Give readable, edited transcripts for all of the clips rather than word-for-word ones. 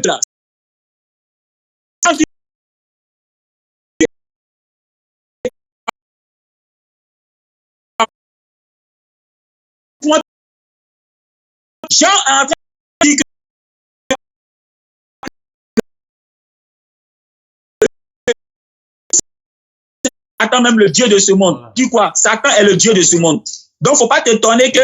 là. Jean a dit que Satan même le Dieu de ce monde. Dis quoi? Satan est le Dieu de ce monde. Donc, faut pas t'étonner que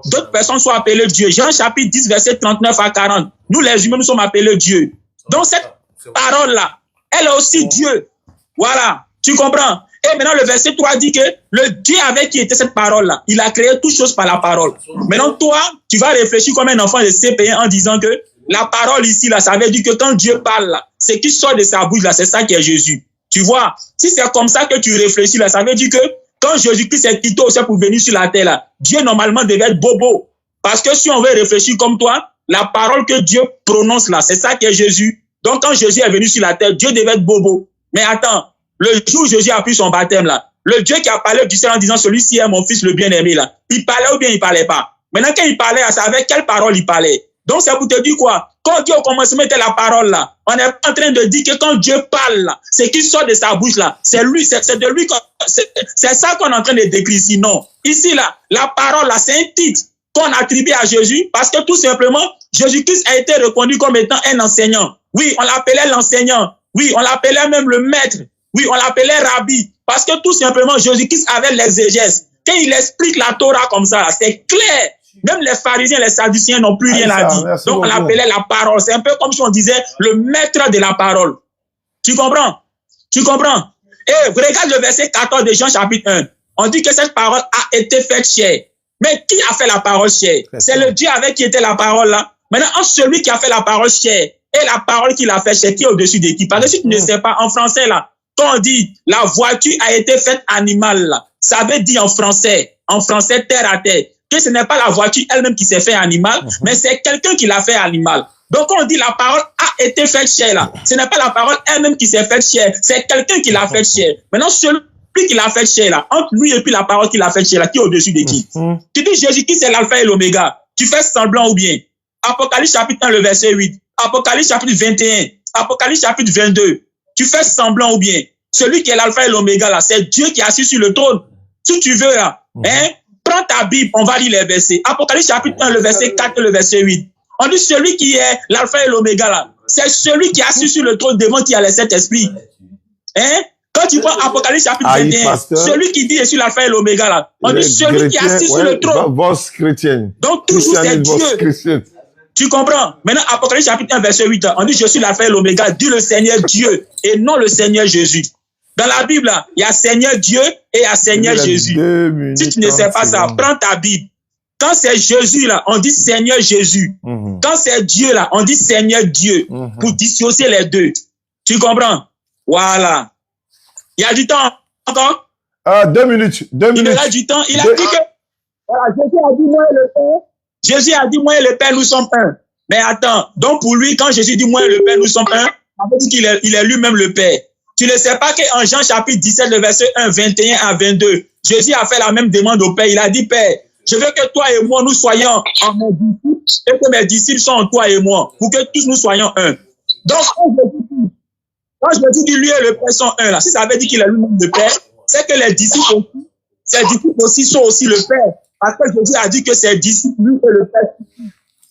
d'autres personnes soient appelées Dieu. Jean chapitre 10, verset 39 à 40. Nous, les humains, nous sommes appelés Dieu. Donc, cette parole-là, elle est aussi Dieu. Voilà. Tu comprends? Et maintenant, le verset 3 dit que le Dieu avec qui était cette parole-là, il a créé toutes choses par la parole. Maintenant, toi, tu vas réfléchir comme un enfant de CP1 en disant que la parole ici, là, ça veut dire que quand Dieu parle, là, ce qui sort de sa bouche, là, c'est ça qui est Jésus. Tu vois? Si c'est comme ça que tu réfléchis, là, ça veut dire que quand Jésus-Christ est quitté aussi pour venir sur la terre, là, Dieu, normalement, devait être bobo. Parce que si on veut réfléchir comme toi, la parole que Dieu prononce, là, c'est ça qui est Jésus. Donc, quand Jésus est venu sur la terre, Dieu devait être bobo. Mais attends, le jour où Jésus a pris son baptême, là, le Dieu qui a parlé du ciel en disant, celui-ci est mon fils, le bien-aimé, là, il parlait ou bien il parlait pas? Maintenant, quand il parlait, c'est avec quelle parole il parlait? Donc, c'est pour te dire quoi? Quand Dieu au commencement était la parole, là, on est en train de dire que quand Dieu parle, là, ce qui sort de sa bouche, là, c'est lui, c'est de lui, c'est ça qu'on est en train de décrire. Sinon, ici, là, la parole, là, c'est un titre qu'on attribue à Jésus parce que tout simplement, Jésus-Christ a été reconnu comme étant un enseignant. Oui, on l'appelait l'enseignant. Oui, on l'appelait même le maître. Oui, on l'appelait Rabbi. Parce que tout simplement, Jésus-Christ avait l'exégèse. Quand il explique la Torah comme ça, c'est clair. Même les pharisiens, les sadduciens n'ont plus rien à dire. Donc, on l'appelait la parole. C'est un peu comme si on disait le maître de la parole. Tu comprends? Tu comprends? Et regarde le verset 14 de Jean chapitre 1. On dit que cette parole a été faite chair. Mais qui a fait la parole chair? C'est le Dieu avec qui était la parole là. Maintenant, celui qui a fait la parole chair et la parole qu'il a fait chair, qui est au-dessus de qui? Parce que si tu ne sais pas, en français là, quand on dit la voiture a été faite animale là, ça veut dire en français terre à terre, que ce n'est pas la voiture elle-même qui s'est fait animal, mais c'est quelqu'un qui l'a fait animal. Donc, quand on dit la parole a été faite chair là, ce n'est pas la parole elle-même qui s'est faite chair, c'est quelqu'un qui l'a faite chair. Maintenant, celui qui l'a fait chair là, entre lui et puis la parole qui l'a fait chair là, qui est au-dessus de qui? Tu dis Jésus-Christ c'est l'alpha et l'oméga. Tu fais semblant ou bien? Apocalypse chapitre 1, le verset 8. Apocalypse chapitre 21. Apocalypse chapitre 22. Tu fais semblant ou bien? Celui qui est l'alpha et l'oméga là, c'est Dieu qui est assis sur le trône. Si tu veux là, hein, prends ta Bible, on va lire les versets. Apocalypse chapitre 1, le verset 4 et le verset 8. On dit celui qui est l'alpha et l'oméga là, c'est celui qui est assis sur le trône devant qui a les sept esprits. Hein? Quand tu vois Apocalypse chapitre 21, celui qui dit je suis l'alpha et l'oméga là, on dit celui qui est assis sur le trône. Voix chrétienne. Donc toujours c'est Dieu. Tu comprends? Maintenant, Apocalypse chapitre 1, verset 8, on dit je suis l'alpha et l'oméga, dit le Seigneur Dieu et non le Seigneur Jésus. Dans la Bible, il y a Seigneur Dieu et il y a Seigneur Jésus. Si tu ne sais pas ça, prends ta Bible. Quand c'est Jésus là, on dit Seigneur Jésus. Quand c'est Dieu là, on dit Seigneur Dieu pour dissocier les deux. Tu comprends? Voilà. Il y a du temps encore? 2 minutes. 2 minutes. Il y a du temps. Il a dit que voilà, Jésus a dit moi et le Père. Jésus a dit moi et le Père nous sommes un. Mais attends, donc pour lui, quand Jésus dit moi et le Père nous sommes un, ça veut dire qu'il est lui-même le Père. Tu ne sais pas qu'en Jean chapitre 17, le verset 1, 21 à 22, Jésus a fait la même demande au Père. Il a dit, Père, je veux que toi et moi, nous soyons en mes disciples et que mes disciples sont en toi et moi, pour que tous nous soyons un. Donc, quand Jésus dit lui et le Père sont un, là, si ça veut dire qu'il est lui-même le Père, c'est que les disciples aussi sont aussi le Père. Parce que Jésus a dit que ses disciples, lui et le Père.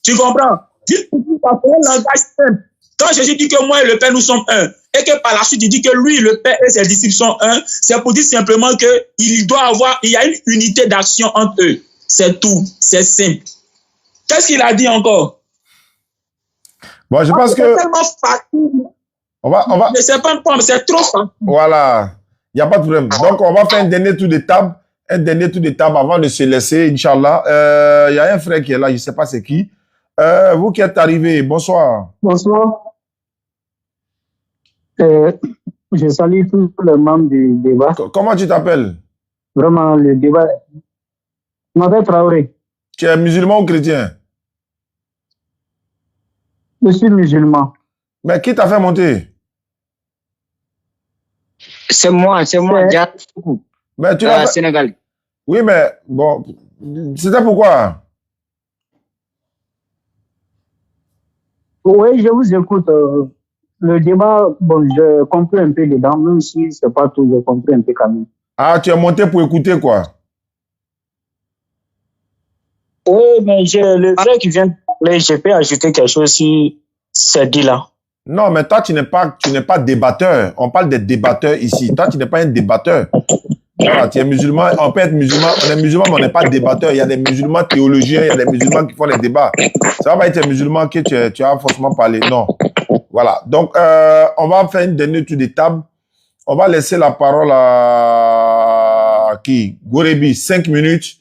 Tu comprends? Juste pour un langage simple. Quand Jésus dit que moi et le Père, nous sommes un, et que par la suite, il dit que lui, le Père et ses disciples sont un, c'est pour dire simplement il y a une unité d'action entre eux. C'est tout. C'est simple. Qu'est-ce qu'il a dit encore? Bon, je pense que... C'est tellement facile. On va... Mais c'est pas un point, c'est trop facile. Voilà. Il n'y a pas de problème. Donc, on va faire un dernier tour de table. Un dernier tour de table avant de se laisser, Inch'Allah. Il y a un frère qui est là, je ne sais pas c'est qui. Vous qui êtes arrivé, bonsoir. Bonsoir. Je salue tous les membres du débat. Comment tu t'appelles? Vraiment, le débat. Je m'appelle Traoré. Tu es musulman ou chrétien? Je suis musulman. Mais qui t'a fait monter? C'est moi, Mais tu l'as Sénégal. Oui, mais bon, c'était pourquoi? Oui, je vous écoute. Le débat, bon, je comprends un peu dedans, même si c'est pas tout, je comprends un peu quand même. Ah, tu es monté pour écouter quoi? Oui, mais le frère qui vient de parler, je peux ajouter quelque chose si c'est dit là. Non, mais toi, tu n'es pas débatteur. On parle des débatteurs ici. Toi, tu n'es pas un débatteur. Voilà, tu es musulman. On peut être musulman. On est musulman, mais on n'est pas débatteur. Il y a des musulmans théologiens, il y a des musulmans qui font les débats. Ça va pas être un musulman que tu as forcément parlé. Non. Voilà. Donc, on va faire une dernière tour de table. On va laisser la parole à qui? Gorebi, 5 minutes.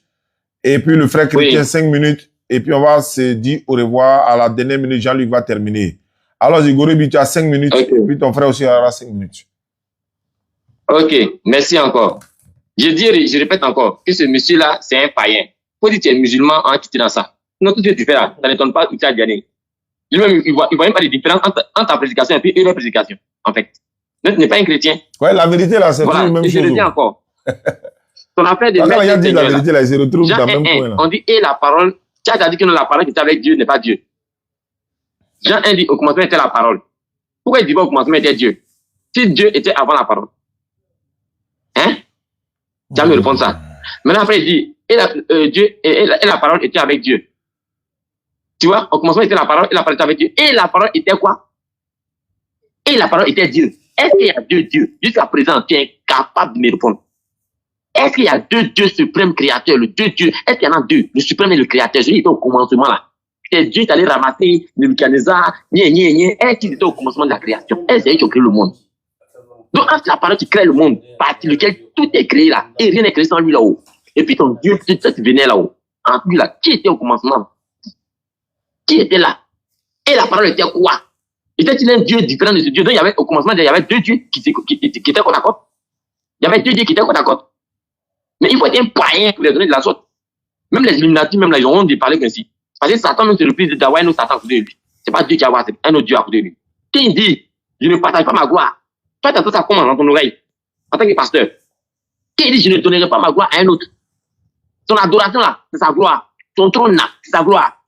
Et puis le frère chrétien, Oui. 5 minutes. Et puis on va se dire au revoir. À la dernière minute, Jean-Luc va terminer. Alors, Gorebi, tu as 5 minutes. Ok. Et puis ton frère aussi aura 5 minutes. Ok, merci encore. Je répète encore que ce monsieur-là, c'est un païen. Faut dire que tu es musulman, hein, tu es dans ça. Non, tout ce que tu fais là, ça n'étonne pas Issa Diané. Lui-même, il voit même pas de différence entre ta prédication et puis leur prédication, en fait. Donc, tu n'es pas un chrétien. Ouais, la vérité là, c'est Voilà, toujours la même et je le chose. dis encore. Ton affaire de Quand il a dit la Seigneur, vérité là, il se retrouve Jean dans le même 1, point là. on dit, et la parole, tu as dit que la parole qui était avec Dieu n'est pas Dieu. Jean 1 dit, au commencement était la parole. Pourquoi il dit pas au commencement était Dieu? Si Dieu était avant la parole. Hein? Tu vas me répondre ça. Maintenant, après, il dit, Dieu, et la parole était avec Dieu. Tu vois, au commencement était la parole, et la parole était avec Dieu. Et la parole était quoi? Et la parole était Dieu. Est-ce qu'il y a deux dieux? Jusqu'à présent, tu es incapable de me répondre. Est-ce qu'il y a deux dieux suprêmes créateurs? Le deux dieux, est-ce qu'il y en a deux? Le suprême et le créateur. Celui qui était au commencement là. C'est Dieu qui allait ramasser le Nebuchadnezzar, est-ce qu'il était au commencement de la création? Est-ce qu'il a créé le monde? Donc, entre la parole qui crée le monde, par lequel tout est créé là, et rien n'est créé sans lui là-haut. Et puis ton Dieu, tout ça, venait là-haut. Entre lui là, qui était au commencement? Qui était là? Et la parole était quoi? Était-il un Dieu différent de ce Dieu? Donc, il y avait, au commencement, il y avait deux dieux qui étaient côte à côte. Il y avait deux dieux qui étaient côte à côte. Mais il faut être un païen pour les donner de la sorte. Même les Illuminati, même là, ils ont honte de parler ainsi. Parce que Satan même se reprise de Dawa et nous, Satan à côté de lui. C'est pas Dieu qui a voir, c'est un autre Dieu à côté de lui. Qui il dit, je ne partage pas ma gloire. Toi, tu as tout ça comment dans ton oreille, en tant que pasteur. Qui dit, je ne donnerai pas ma gloire à un autre. Son adoration là, c'est sa gloire. Son trône là, c'est sa gloire.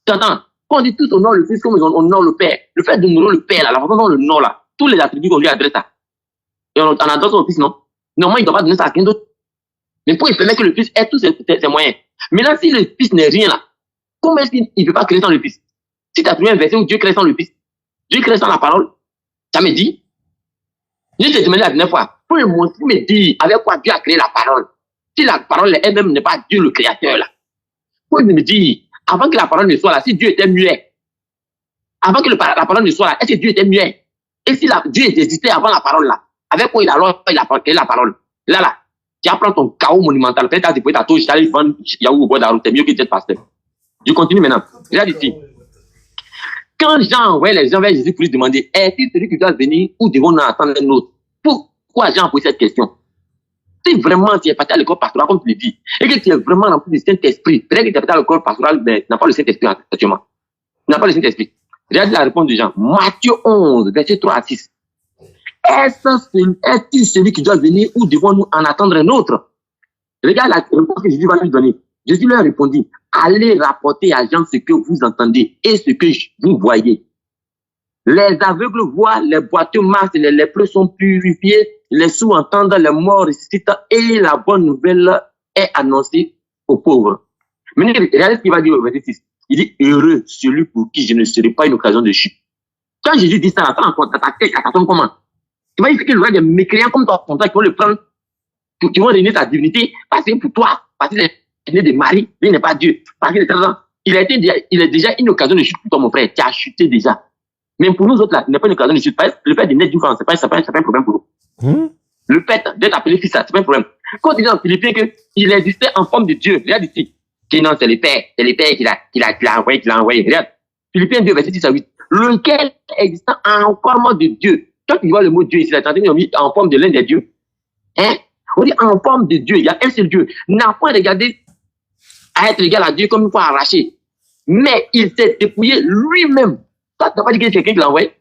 Tu entends? Quand on dit tout honore le Fils comme on honore le Père, le fait d'honorer le Père là, la façon dont on le honore là, tous les attributs qu'on lui adresse là, et on adore son Fils, non? Normalement, il ne doit pas donner ça à quelqu'un d'autre. Mais pour il permettre que le Fils ait tous ses moyens. Maintenant, si le Fils n'est rien là, comment est-ce qu'il ne peut pas créer sans le Fils? Si tu as trouvé un verset où Dieu crée sans le Fils, Dieu crée sans la parole, ça me dit. Je t'ai demandé la dernière fois, pour me dire avec quoi Dieu a créé la parole. Si la parole elle-même n'est pas Dieu le créateur là. Pour me dire, avant que la parole ne soit là, si Dieu était muet, avant que la parole ne soit là, est-ce que Dieu était muet? Et si Dieu existait avant la parole là, avec quoi il a créé la parole? Là, tu apprends ton chaos monumental. Peut-être que tu peux t'attendre, tu allais vendre Yahoo au bord de la route, c'est mieux que d'être pasteur. Je continue maintenant. Regarde ici. Quand Jean envoyait les gens vers Jésus pour lui demander, est-il celui qui doit venir ou devons-nous attendre un autre? Pourquoi Jean pose cette question? Si vraiment tu es parti à l'école pastorale, comme tu le dis, et que tu es vraiment rempli du Saint-Esprit, peut-être que tu es parti à l'école pastorale, mais tu n'as pas le Saint-Esprit actuellement. Tu n'as pas le Saint-Esprit. Regarde la réponse de Jean. Matthieu 11, verset 3 à 6. Est-il celui qui doit venir ou devons-nous en attendre un autre? Regarde la réponse que Jésus va lui donner. Jésus leur répondit, allez rapporter à Jean ce que vous entendez et ce que vous voyez. Les aveugles voient, les boiteux marchent, les lépreux sont purifiés, les sourds entendent, les morts ressuscitent et la bonne nouvelle est annoncée aux pauvres. Mais regardez ce qu'il va dire au verset 6. Il dit, heureux celui pour qui je ne serai pas une occasion de chute. Quand Jésus dit ça, ta tête, ça tombe comment? Tu vas dire qu'il y aura des mécréants comme toi, qui vont le prendre, qui vont donner ta divinité, parce que pour toi, parce qu'il est né de Marie, il n'est pas Dieu. Parce qu'il est déjà une occasion de chute pour toi, mon frère. Tu as chuté déjà. Mais pour nous autres, là, il n'est pas une occasion de chute. Le fait de naître d'une femme, c'est pas un problème pour nous. Le fait d'être appelé fils, c'est pas un problème. Quand il dit dans Philippiens qu'il existait en forme de Dieu, regarde ici. Non, c'est le Père qu'il a envoyé. Regarde. Philippiens 2, verset 6 à 8. Lequel existant en forme de Dieu. Toi, tu vois le mot Dieu ici, la tantine, mis en forme de l'un des dieux. Hein? On dit en forme de Dieu, il y a un seul Dieu. N'a pas regardé à être égal à Dieu comme une fois arraché. Mais il s'est dépouillé lui-même. Toi, tu n'as pas dit que c'est quelqu'un qui l'a envoyé.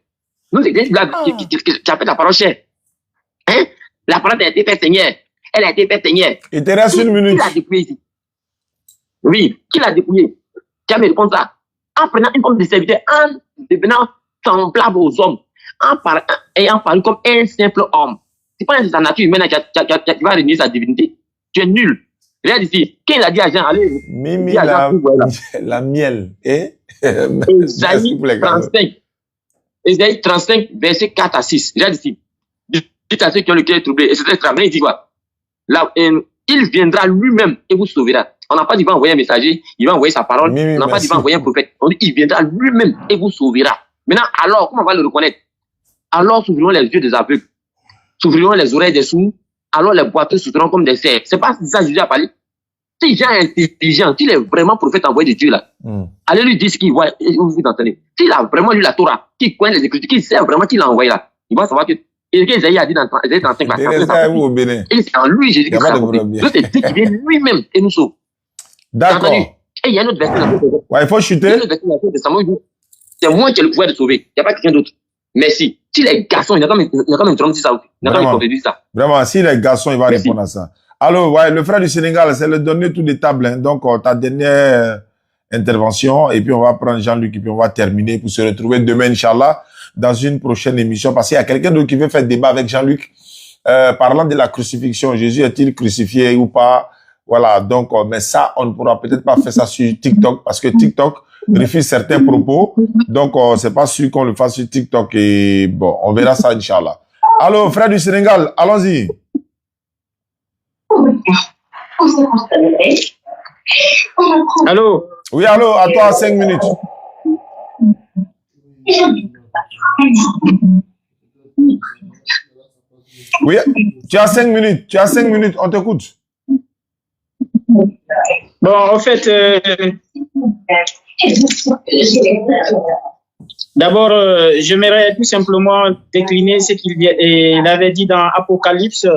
Nous, c'est quelqu'un qui a fait la parole chère. Hein? La parole a été faite Seigneur. Elle a été faite Seigneur. Il te reste une minute. Qui l'a dépouillé ici? Oui, qui l'a dépouillé? Tu vas me répondre ça. en prenant une forme de serviteur, en devenant semblable aux hommes, ayant paru comme un simple homme. C'est pas dans sa nature humaine qui va renier sa divinité. Tu es nul. Regarde ici. Quand il a dit à Jean, allez, Mimi, dit à Jean, la miel. Eh? Ésaïe 35. Ésaïe 35, verset 4 à 6. Regarde ici. Dites à ceux qui ont le cœur troublé. Et c'est très grave. Il dit quoi? Là, il viendra lui-même et vous sauvera. On n'a pas dit qu'il va envoyer un messager, il va envoyer sa parole. Mimi, on n'a pas dit qu'il va merci. envoyer un prophète. On dit qu'il viendra lui-même et vous sauvera. Maintenant, alors, comment on va le reconnaître? Alors, s'ouvriront les yeux des aveugles, s'ouvriront les oreilles des sourds, alors les boiteux sauteront comme des cerfs. C'est pas ça que Jésus a parlé. Si Jean est intelligent, s'il est vraiment prophète envoyé de Dieu là, allez lui dire ce qu'il voit et vous entendez. S'il a vraiment lu la Torah, qu'il connaît les Écritures, qu'il sait vraiment qu'il l'a envoyé là, il va savoir que et que Isaïe a dit dans Isaïe 35 là. Et c'est en lui Jésus qui sera accompli. Donc c'est Dieu qui vient lui-même et nous sauve. D'accord. Et il y a un autre verset dans le Ouais, il faut chuter. c'est moi qui ai le pouvoir de sauver. Il n'y a pas quelqu'un d'autre. Mais si les garçons, il y a quand même Trump dit ça aussi. Il y a quand même dit ça. Vraiment, si les garçons, il va répondre à ça. Alors, ouais, le frère du Sénégal, c'est le dernier tour de table. Hein. Donc, ta dernière intervention. Et puis, on va prendre Jean-Luc et puis on va terminer pour se retrouver demain, Inch'Allah, dans une prochaine émission. Parce qu'il y a quelqu'un d'autre qui veut faire débat avec Jean-Luc. Parlant de la crucifixion. Jésus est-il crucifié ou pas? Voilà. Donc, mais ça, on ne pourra peut-être pas faire ça sur TikTok parce que TikTok refuse certains propos. Donc, c'est pas sûr qu'on le fasse sur TikTok. Et bon, on verra ça, Inch'Allah. Allô, frère du Sénégal, allons-y. Allô? Oui, allô, à toi, 5 minutes. Oui, tu as 5 minutes. Tu as 5 minutes, on t'écoute. Bon, en fait, d'abord, j'aimerais tout simplement décliner ce qu'il avait dit dans Apocalypse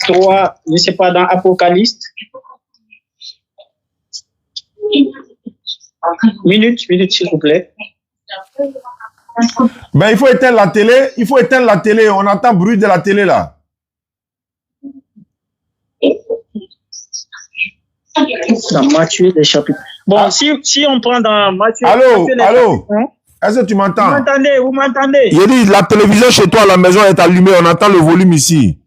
3, je ne sais pas, dans Apocalypse. Minute, s'il vous plaît. Ben, il faut éteindre la télé. Il faut éteindre la télé. On entend le bruit de la télé, là. Dans Matthieu, les chapitres. Bon, si on prend dans Matthieu... Allô, allô. Hein? Est-ce que tu m'entends? Vous m'entendez? Il dit, la télévision chez toi à la maison est allumée. On entend le volume ici.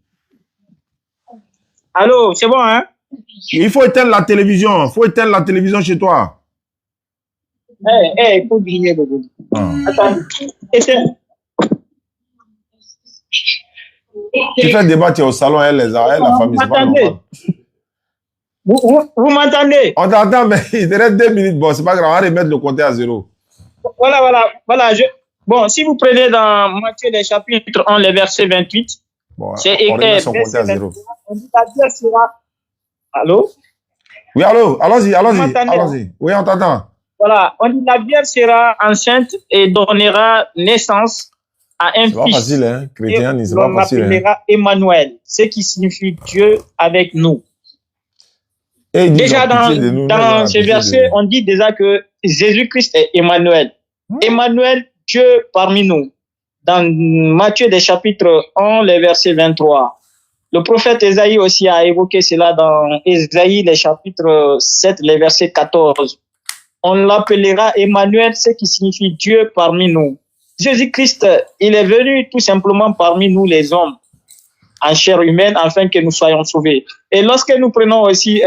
Allô, c'est bon, hein? Il faut éteindre la télévision. Il faut éteindre la télévision chez toi. Il faut griller le volume. Attends, éteins. Tu fais un débat, tu es au salon, elle, la famille, c'est pas normal. Vous m'entendez? On t'entend, mais il te reste 2 minutes. Bon, c'est pas grave, on va remettre le compteur à 0. Voilà. Bon, si vous prenez dans Matthieu, les chapitres 1, les versets 28, bon, c'est on remet son compteur à 0. On dit la terre sera... Allô? Oui, allô, allons-y. Oui, on t'entend. Voilà, on dit la Vierge sera enceinte et donnera naissance à un fils. C'est pas facile, hein, chrétien, c'est pas facile. On l'appellera Emmanuel, ce qui signifie Dieu avec nous. Et déjà dans ce verset, on dit déjà que Jésus-Christ est Emmanuel. Emmanuel, Dieu parmi nous. Dans Matthieu des chapitres 1, les versets 23. Le prophète Ésaïe aussi a évoqué cela dans Ésaïe, les chapitres 7, les versets 14. On l'appellera Emmanuel, ce qui signifie Dieu parmi nous. Jésus-Christ, il est venu tout simplement parmi nous les hommes, en chair humaine, afin que nous soyons sauvés. Et lorsque nous prenons aussi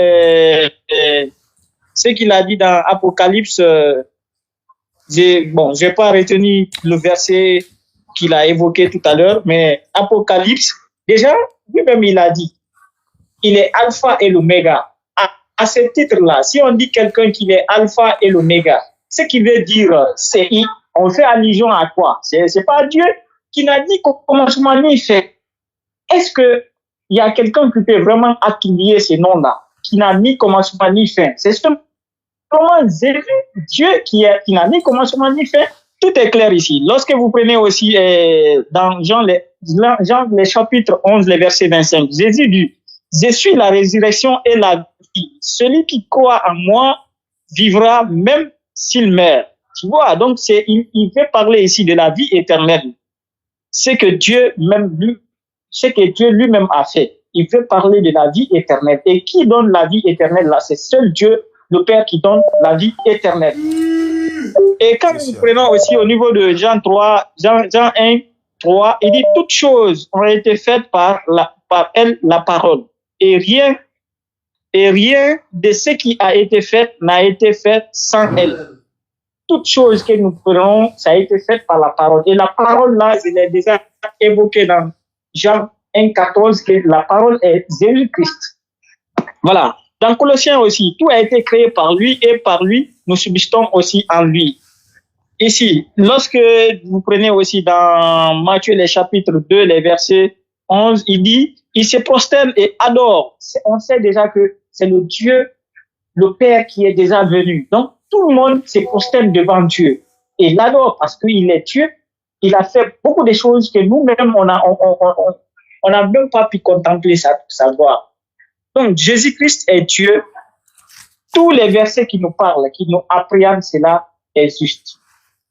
ce qu'il a dit dans Apocalypse, je vais pas retenir le verset qu'il a évoqué tout à l'heure, mais Apocalypse, déjà, lui-même il a dit, il est alpha et l'oméga. À ce titre-là, si on dit quelqu'un qu'il est alpha et l'oméga, ce qui veut dire, c'est, on fait allusion à quoi? C'est pas Dieu qui n'a dit qu'au commencement ni fin. Est-ce que il y a quelqu'un qui peut vraiment attribuer ces noms-là, qui n'a ni commencement ni fin? C'est simplement Jésus, Dieu qui n'a ni commencement ni fin. Tout est clair ici. Lorsque vous prenez aussi dans Jean les chapitres 11, les versets 25, Jésus dit, je suis la résurrection et la vie. Celui qui croit en moi vivra même s'il meurt. Tu vois, donc il veut parler ici de la vie éternelle. C'est que Dieu lui-même a fait. Il veut parler de la vie éternelle. Et qui donne la vie éternelle là? C'est seul Dieu, le Père, qui donne la vie éternelle. Et quand nous prenons aussi au niveau de Jean 3, Jean 1, 3, il dit toutes choses ont été faites par elle, la parole. Et rien de ce qui a été fait n'a été fait sans elle. Toutes choses que nous prenons, ça a été fait par la parole. Et la parole, là, je l'ai déjà évoqué dans Jean 1,14, que la parole est Jésus-Christ. Voilà. Dans Colossiens aussi, tout a été créé par lui et par lui, nous subsistons aussi en lui. Ici, lorsque vous prenez aussi dans Matthieu, les chapitres 2, les versets 11, il dit, il se prosterne et adore. On sait déjà que c'est le Dieu, le Père qui est déjà venu. Donc, tout le monde se prosterne devant Dieu et l'adore parce qu'il est Dieu. Il a fait beaucoup de choses que nous-mêmes, on n'a même pas pu contempler ça, savoir. Donc, Jésus-Christ est Dieu. Tous les versets qui nous parlent, qui nous appréhendent cela, est juste.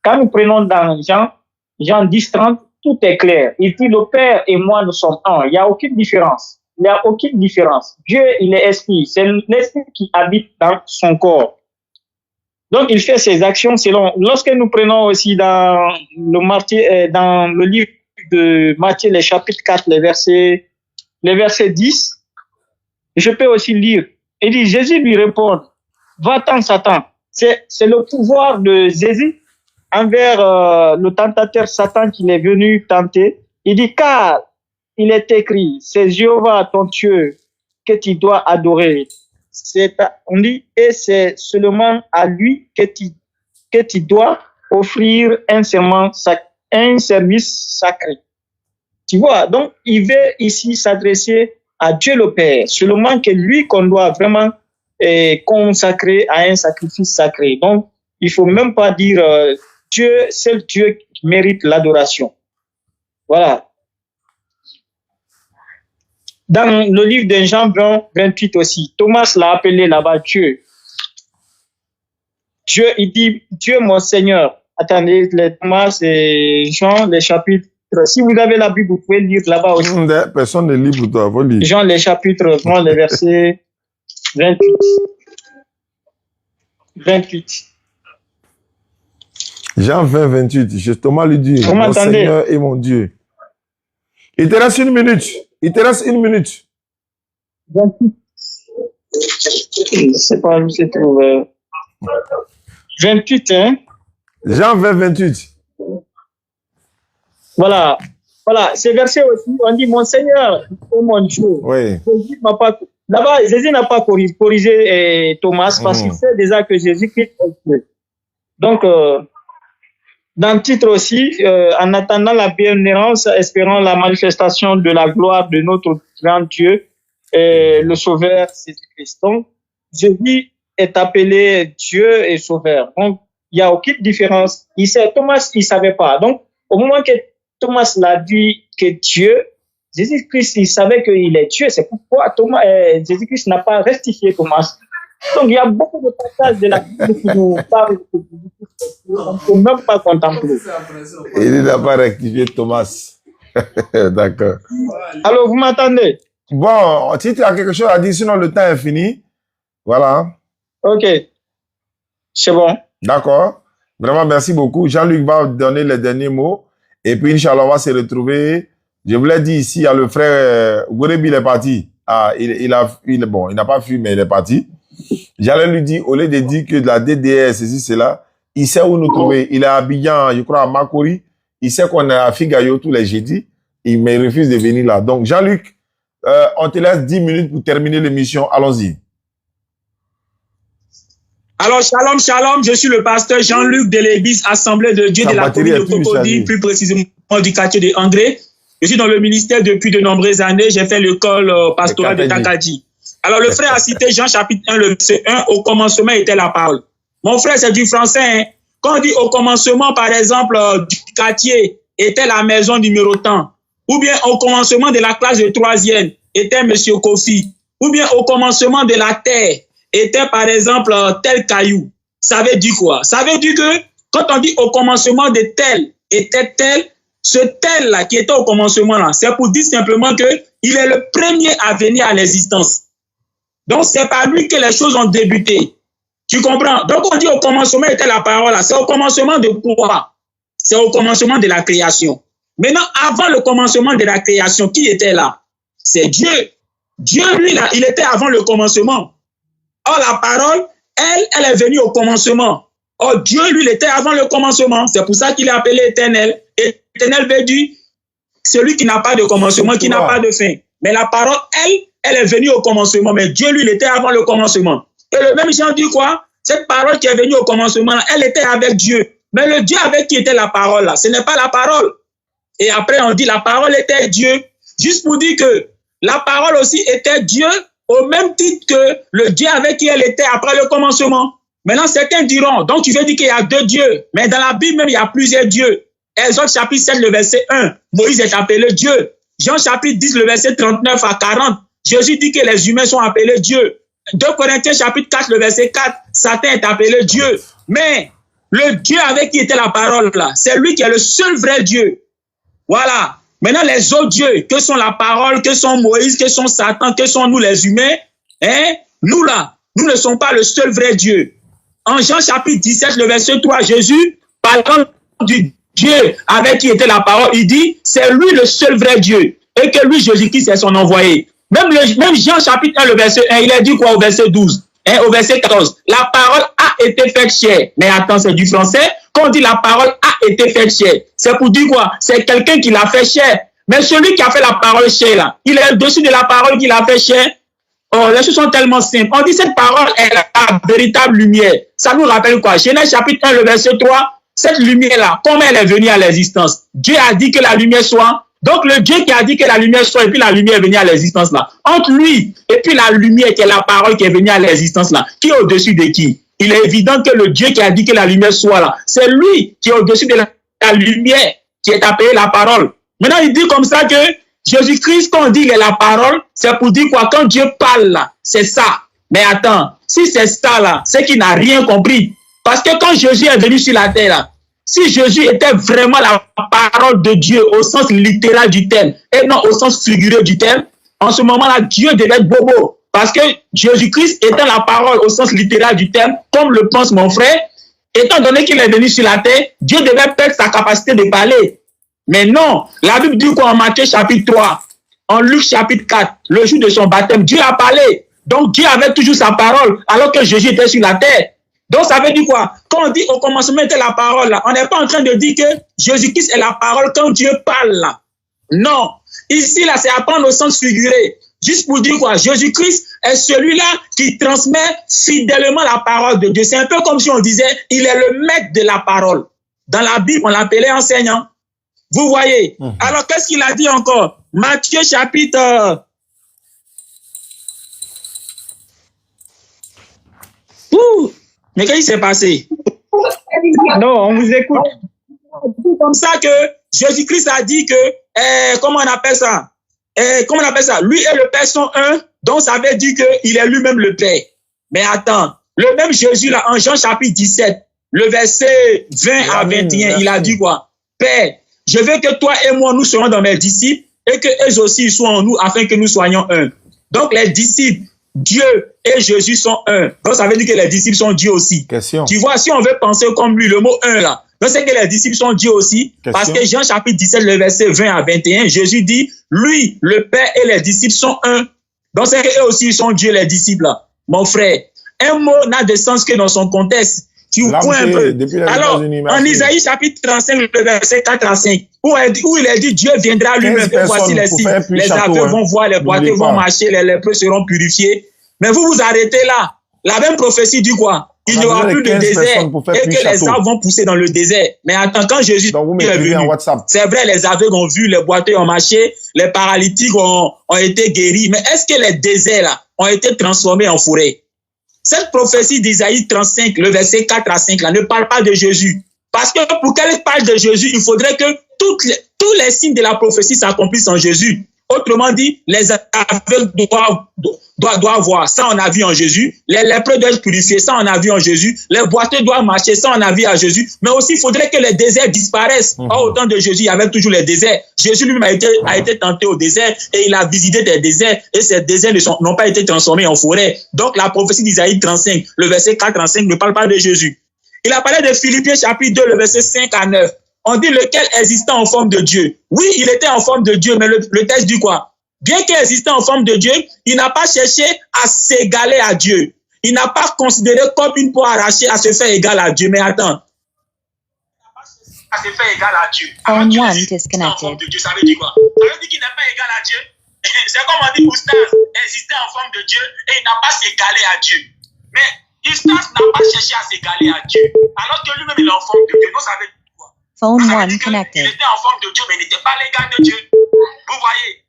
Quand nous prenons dans Jean 10, 30, tout est clair. Il dit, le Père et moi, nous sommes un. Il n'y a aucune différence. Il n'y a aucune différence. Dieu, il est esprit. C'est l'esprit qui habite dans son corps. Donc, il fait ses actions selon. Lorsque nous prenons aussi dans le livre de Matthieu, les chapitres 4, les versets 10, je peux aussi lire. Il dit, Jésus lui répond, va-t'en, Satan. C'est le pouvoir de Jésus envers le tentateur Satan qui est venu tenter. Il dit, car il est écrit, c'est Jéhovah ton Dieu que tu dois adorer. On dit, et c'est seulement à lui que tu dois offrir un service sacré. Tu vois, donc il veut ici s'adresser à Dieu le Père, seulement que lui qu'on doit vraiment consacrer à un sacrifice sacré. Donc, il faut même pas dire Dieu, c'est Dieu qui mérite l'adoration. Voilà. Dans le livre de Jean 28 aussi, Thomas l'a appelé là-bas Dieu. Dieu, il dit, Dieu mon Seigneur. Attendez, Thomas et Jean, les chapitres. Si vous avez la Bible, vous pouvez lire là-bas aussi. Personne ne lit pour toi, faut lire. Jean, les chapitres, les versets 28. Jean 20, 28. Thomas lui dit, vous mon m'entendez? Seigneur et mon Dieu. Il te reste 1 minute. Il te reste 1 minute. 28. Je ne sais pas où se trouve. 28, hein? Jean 20, 28. Voilà. Voilà. Ces versets aussi, on dit, mon Seigneur et mon Dieu. Oui. Là-bas, Jésus n'a pas corrigé Thomas parce qu'il sait déjà que Jésus-Christ est Dieu. Donc, dans le titre aussi, en attendant la bienheureuse, espérant la manifestation de la gloire de notre grand Dieu, le Sauveur Jésus-Christ. Donc, Jésus est appelé Dieu et Sauveur. Donc, il n'y a aucune différence. Thomas, il ne savait pas. Donc, au moment que Thomas l'a dit que Dieu, Jésus-Christ, il savait qu'il est Dieu. C'est pourquoi Jésus-Christ n'a pas rectifié Thomas. Donc, il y a beaucoup de passages de la Bible qui nous parlent de Jésus-Christ. On ne peut même pas contempler. Il n'a pas rectifié Thomas. D'accord. Alors, vous m'entendez? Bon, si tu as quelque chose à dire, sinon le temps est fini. Voilà. Ok. C'est bon. D'accord. Vraiment, merci beaucoup. Jean-Luc va donner les derniers mots. Et puis, Inch'Allah, on va se retrouver. Je vous l'ai dit ici, il y a le frère Gourebi, il est parti. Ah, il n'a pas fui, mais il est parti. J'allais lui dire, au lieu de dire que de la DDR, ceci, cela, il sait où nous trouver. Il est à Abidjan, je crois, à Makori. Il sait qu'on est à Figayo tous les jeudis. Mais il refuse de venir là. Donc, Jean-Luc, on te laisse 10 minutes pour terminer l'émission. Allons-y. Alors, shalom, shalom, je suis le pasteur Jean-Luc de l'église Assemblée de Dieu de la commune de Cocody, plus précisément du quartier de André. Je suis dans le ministère depuis de nombreuses années. J'ai fait l'école pastorale de Takadi. Alors, le frère a cité Jean chapitre 1, le verset 1, au commencement était la parole. Mon frère, c'est du français. Hein. Quand on dit au commencement, par exemple, du quartier était la maison numéro tant, ou bien au commencement de la classe de 3e était Monsieur Kofi, ou bien au commencement de la terre était par exemple tel caillou. Ça veut dire quoi? Ça veut dire que quand on dit au commencement de tel était tel, ce tel là qui était au commencement là, c'est pour dire simplement que il est le premier à venir à l'existence. Donc c'est par lui que les choses ont débuté. Tu comprends? Donc on dit au commencement était la parole. C'est au commencement de quoi? C'est au commencement de la création. Maintenant, avant le commencement de la création, qui était là? C'est Dieu. Dieu, lui, là, il était avant le commencement. Or, la parole, elle est venue au commencement. Or, Dieu, lui, il était avant le commencement. C'est pour ça qu'il est appelé éternel. Éternel veut dire celui qui n'a pas de commencement, qui n'a pas de fin. Mais la parole, elle est venue au commencement. Mais Dieu, lui, il était avant le commencement. Et le même Jean dit quoi? Cette parole qui est venue au commencement, elle était avec Dieu. Mais le Dieu avec qui était la parole, là, ce n'est pas la parole. Et après, on dit la parole était Dieu. Juste pour dire que la parole aussi était Dieu au même titre que le Dieu avec qui elle était après le commencement. Maintenant, certains diront, donc tu veux dire qu'il y a deux dieux. Mais dans la Bible même, il y a plusieurs dieux. Exode chapitre 7, le verset 1, Moïse est appelé Dieu. Jean chapitre 10, le verset 39 à 40, Jésus dit que les humains sont appelés Dieu. 2 Corinthiens chapitre 4, le verset 4, Satan est appelé Dieu. Mais le Dieu avec qui était la parole là, c'est lui qui est le seul vrai Dieu. Voilà. Maintenant, les autres dieux, que sont la parole, que sont Moïse, que sont Satan, que sont nous les humains, hein? Nous là, nous ne sommes pas le seul vrai Dieu. En Jean chapitre 17, le verset 3, Jésus, parlant du Dieu avec qui était la parole, il dit, c'est lui le seul vrai Dieu. Et que lui, Jésus-Christ, est son envoyé. Même Jean chapitre 1, le verset 1, il a dit quoi au verset 12? Hein, au verset 14, la parole a été faite chair. Mais attends, c'est du français. Quand on dit la parole a été faite chair, c'est pour dire quoi? C'est quelqu'un qui l'a fait chair. Mais celui qui a fait la parole chair, là, il est au-dessus de la parole qu'il a fait chair. Oh, les choses sont tellement simples. On dit cette parole est la véritable lumière. Ça nous rappelle quoi? Genèse chapitre 1, le verset 3, cette lumière-là, comment elle est venue à l'existence? Dieu a dit que la lumière soit. Donc, le Dieu qui a dit que la lumière soit, et puis la lumière est venue à l'existence là. Entre lui et puis la lumière qui est la parole qui est venue à l'existence là, qui est au-dessus de qui? Il est évident que le Dieu qui a dit que la lumière soit là, c'est lui qui est au-dessus de la lumière, qui est appelé la parole. Maintenant, il dit comme ça que Jésus-Christ, quand on dit qu'il est la parole, c'est pour dire quoi? Quand Dieu parle là, c'est ça. Mais attends, si c'est ça là, c'est qu'il n'a rien compris. Parce que quand Jésus est venu sur la terre là, si Jésus était vraiment la parole de Dieu au sens littéral du terme et non au sens figuré du terme, en ce moment-là, Dieu devait être bobo. Parce que Jésus-Christ étant la parole au sens littéral du terme, comme le pense mon frère, étant donné qu'il est venu sur la terre, Dieu devait perdre sa capacité de parler. Mais non, la Bible dit quoi en Matthieu chapitre 3, en Luc chapitre 4, le jour de son baptême, Dieu a parlé. Donc Dieu avait toujours sa parole alors que Jésus était sur la terre. Donc ça veut dire quoi? Quand on dit au commencement était la parole, là, on n'est pas en train de dire que Jésus-Christ est la parole quand Dieu parle là. Non. Ici, là, c'est à prendre au sens figuré. Juste pour dire quoi? Jésus-Christ est celui-là qui transmet fidèlement la parole de Dieu. C'est un peu comme si on disait, il est le maître de la parole. Dans la Bible, on l'appelait enseignant. Vous voyez? Alors, qu'est-ce qu'il a dit encore? Matthieu chapitre... Mais qu'est-ce qui s'est passé? Non, on vous écoute. C'est comme ça que Jésus-Christ a dit que, comment on appelle ça? Comment on appelle ça? Lui et le Père sont un, donc ça veut dire qu'il est lui-même le Père. Mais attends, le même Jésus là, en Jean chapitre 17, le verset 20 à 21, il a dit quoi? Père, je veux que toi et moi, nous soyons dans mes disciples et que eux aussi soient en nous afin que nous soyons un. Donc les disciples, Dieu et Jésus sont un. Donc ça veut dire que les disciples sont Dieu aussi. Question. Tu vois, si on veut penser comme lui, le mot un là, donc c'est que les disciples sont Dieu aussi. Question. Parce que Jean chapitre 17, le verset 20 à 21, Jésus dit, lui, le Père et les disciples sont un. Donc c'est qu'eux aussi ils sont Dieu, les disciples là. Mon frère, un mot n'a de sens que dans son contexte. Tu vois un peu. Alors, en Isaïe chapitre 35, le verset 4 à 5, où il est dit, Dieu viendra lui-même, et voici les signes. Les aveugles vont voir, les boiteux vont marcher, les lépreux seront purifiés. Mais vous vous arrêtez là. La même prophétie dit quoi? Il n'y aura plus de désert et que les arbres vont pousser dans le désert. Mais attends, quand Jésus est venu, c'est vrai, les aveugles ont vu, les boiteux ont marché, les paralytiques ont été guéris. Mais est-ce que les déserts là ont été transformés en forêt? Cette prophétie d'Isaïe 35, le verset 4 à 5, là, ne parle pas de Jésus. Parce que pour qu'elle parle de Jésus, il faudrait que tous les signes de la prophétie s'accomplissent en Jésus. Autrement dit, les aveugles doit voir. Ça, on a vu en Jésus. Les lépreux doivent être purifiés. Ça, on a vu en Jésus. Les boiteux doivent marcher. Ça, on a vu en Jésus. Mais aussi, il faudrait que les déserts disparaissent. Au temps de Jésus, il y avait toujours les déserts. Jésus lui-même a été tenté au désert et il a visité des déserts et ces déserts n'ont pas été transformés en forêt. Donc, la prophétie d'Isaïe 35, le verset 4 à 5 ne parle pas de Jésus. Il a parlé de Philippiens chapitre 2, le verset 5 à 9. On dit lequel existait en forme de Dieu. Oui, il était en forme de Dieu, mais le texte dit quoi? Bien qu'il existait en forme de Dieu, il n'a pas cherché à s'égaler à Dieu. Il n'a pas considéré comme une peau arrachée à se faire égal à Dieu. Mais attends. À se faire égal à Dieu. Phone 1 disconnected. Dieu, ça veut dire quoi? Ça veut dire qu'il n'est pas égal à Dieu. C'est comme on dit Oustas existait en forme de Dieu et il n'a pas s'égalé à Dieu. Mais Oustas n'a pas cherché à s'égaler à Dieu. Alors que lui-même il est en forme de Dieu. Donc ça veut dire quoi? Phone Ça veut 1 dire connected. qu'il était en forme de Dieu, mais il n'était pas l'égal de Dieu. Vous voyez?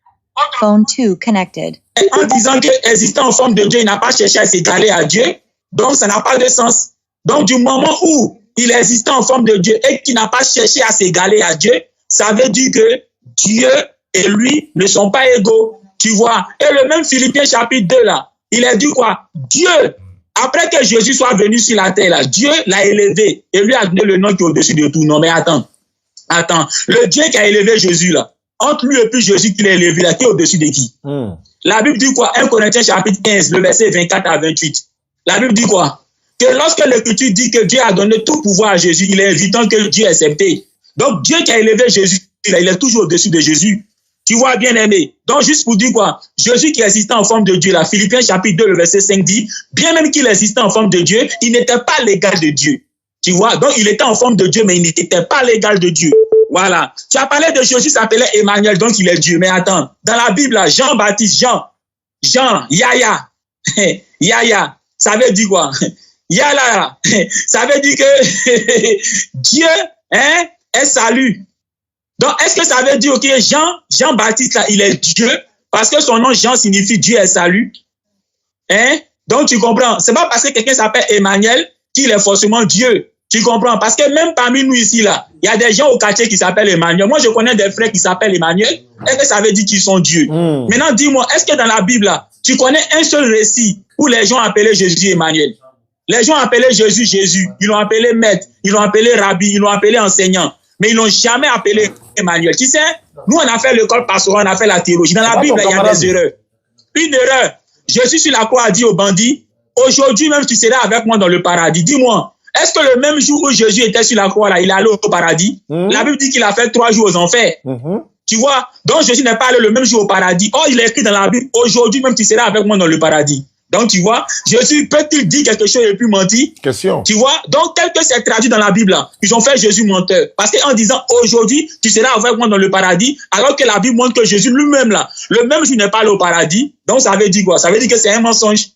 Phone 2 connected. En disant qu'il existait en forme de Dieu, il n'a pas cherché à s'égaler à Dieu. Donc, ça n'a pas de sens. Donc, du moment où il existait en forme de Dieu et qu'il n'a pas cherché à s'égaler à Dieu, ça veut dire que Dieu et lui ne sont pas égaux. Tu vois? Et le même Philippiens chapitre 2 là, il a dit quoi? Dieu, après que Jésus soit venu sur la terre là, Dieu l'a élevé et lui a donné le nom qui est au-dessus de tout. Non, mais attends. Le Dieu qui a élevé Jésus là, entre lui et puis Jésus qui l'a élevé là, qui est au-dessus de qui? La Bible dit quoi? 1 Corinthiens chapitre 15, le verset 24 à 28. La Bible dit quoi? Que lorsque l'Écriture dit que Dieu a donné tout pouvoir à Jésus, il est évident que Dieu est accepté. Donc Dieu qui a élevé Jésus, il est toujours au-dessus de Jésus. Tu vois, bien aimé. Donc juste pour dire quoi? Jésus qui existait en forme de Dieu, là, Philippiens chapitre 2, le verset 5 dit, bien même qu'il existait en forme de Dieu, il n'était pas l'égal de Dieu. Tu vois? Donc il était en forme de Dieu, mais il n'était pas l'égal de Dieu. Voilà. Tu as parlé de Jésus, s'appelait Emmanuel, donc il est Dieu. Mais attends, dans la Bible, là, Jean-Baptiste, Yahya, Yahya, ça veut dire quoi? Yahya, ça veut dire que Dieu est salut. Donc, est-ce que ça veut dire que Jean-Baptiste, là, il est Dieu? Parce que son nom Jean signifie Dieu est salut. Donc, tu comprends? C'est pas parce que quelqu'un s'appelle Emmanuel qu'il est forcément Dieu. Tu comprends? Parce que même parmi nous ici, là, il y a des gens au quartier qui s'appellent Emmanuel. Moi, je connais des frères qui s'appellent Emmanuel. Est-ce que ça veut dire qu'ils sont Dieu? Maintenant, dis-moi, est-ce que dans la Bible, là, tu connais un seul récit où les gens appelaient Jésus Emmanuel? Les gens appelaient Jésus Jésus. Ils l'ont appelé maître. Ils l'ont appelé rabbi. Ils l'ont appelé enseignant. Mais ils l'ont jamais appelé Emmanuel. Tu sais, nous, on a fait l'école pastorale, on a fait la théologie. Dans la Bible, il y a des erreurs. Une erreur. Jésus sur la croix a dit aux bandits, aujourd'hui même, tu seras avec moi dans le paradis. Dis-moi, est-ce que le même jour où Jésus était sur la croix, là, il est allé au paradis? La Bible dit qu'il a fait 3 jours aux enfers. Tu vois? Donc Jésus n'est pas allé le même jour au paradis. Oh, il est écrit dans la Bible, aujourd'hui même, tu seras avec moi dans le paradis. Donc, tu vois, Jésus peut-il dire quelque chose et puis mentir? Question. Tu vois? Donc, tel que c'est traduit dans la Bible, là, ils ont fait Jésus menteur. Parce qu'en disant aujourd'hui, tu seras avec moi dans le paradis, alors que la Bible montre que Jésus lui-même, là, le même jour n'est pas allé au paradis. Donc, ça veut dire quoi? Ça veut dire que c'est un mensonge.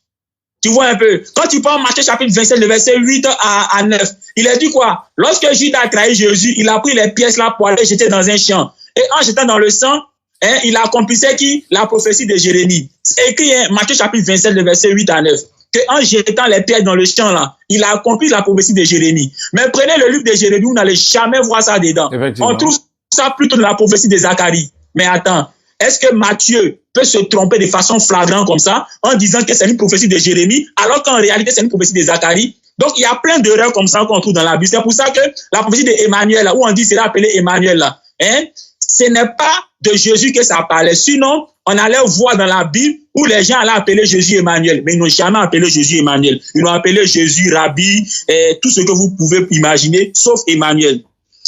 Tu vois un peu? Quand tu prends Matthieu chapitre 27, le verset 8 à 9, il a dit quoi? Lorsque Judas a trahi Jésus, il a pris les pièces là pour aller jeter dans un champ. Et en jetant dans le sang, il accomplissait qui? La prophétie de Jérémie. C'est écrit, Matthieu chapitre 27, le verset 8 à 9. Que en jetant les pierres dans le champ là, il a accompli la prophétie de Jérémie. Mais prenez le livre de Jérémie, vous n'allez jamais voir ça dedans. On trouve ça plutôt dans la prophétie de Zacharie. Mais attends, est-ce que Matthieu peut se tromper de façon flagrante comme ça, en disant que c'est une prophétie de Jérémie, alors qu'en réalité c'est une prophétie de Zacharie? Donc il y a plein d'erreurs comme ça qu'on trouve dans la Bible. C'est pour ça que la prophétie d'Emmanuel, là, où on dit c'est appelé Emmanuel, là, ce n'est pas de Jésus que ça parlait. Sinon, on allait voir dans la Bible où les gens allaient appeler Jésus Emmanuel. Mais ils n'ont jamais appelé Jésus Emmanuel. Ils l'ont appelé Jésus Rabbi, tout ce que vous pouvez imaginer, sauf Emmanuel.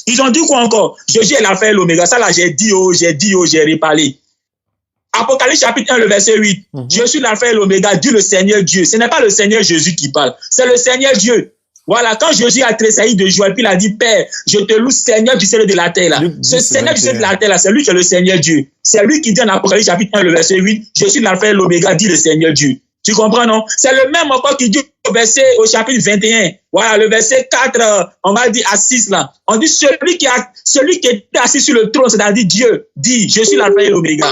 Ils ont dit quoi encore? Jésus est l'alpha et l'oméga. Ça là, j'ai reparlé. Apocalypse chapitre 1, le verset 8. Je suis l'alpha et l'oméga, dit le Seigneur Dieu. Ce n'est pas le Seigneur Jésus qui parle. C'est le Seigneur Dieu. Voilà, quand Jésus a tressailli de joie, puis il a dit, Père, je te loue, Seigneur du ciel et de la terre. Là. Ce Seigneur du ciel et de la terre, là, c'est lui qui est le Seigneur Dieu. C'est lui qui dit en Apocalypse chapitre 1, le verset 8, je suis l'alpha et l'oméga, dit le Seigneur Dieu. Tu comprends, non? C'est le même encore qui dit au chapitre 21. Voilà, le verset 4, on va dire à 6 là. On dit, celui qui est assis sur le trône, c'est-à-dire Dieu, dit, je suis l'alpha et l'oméga.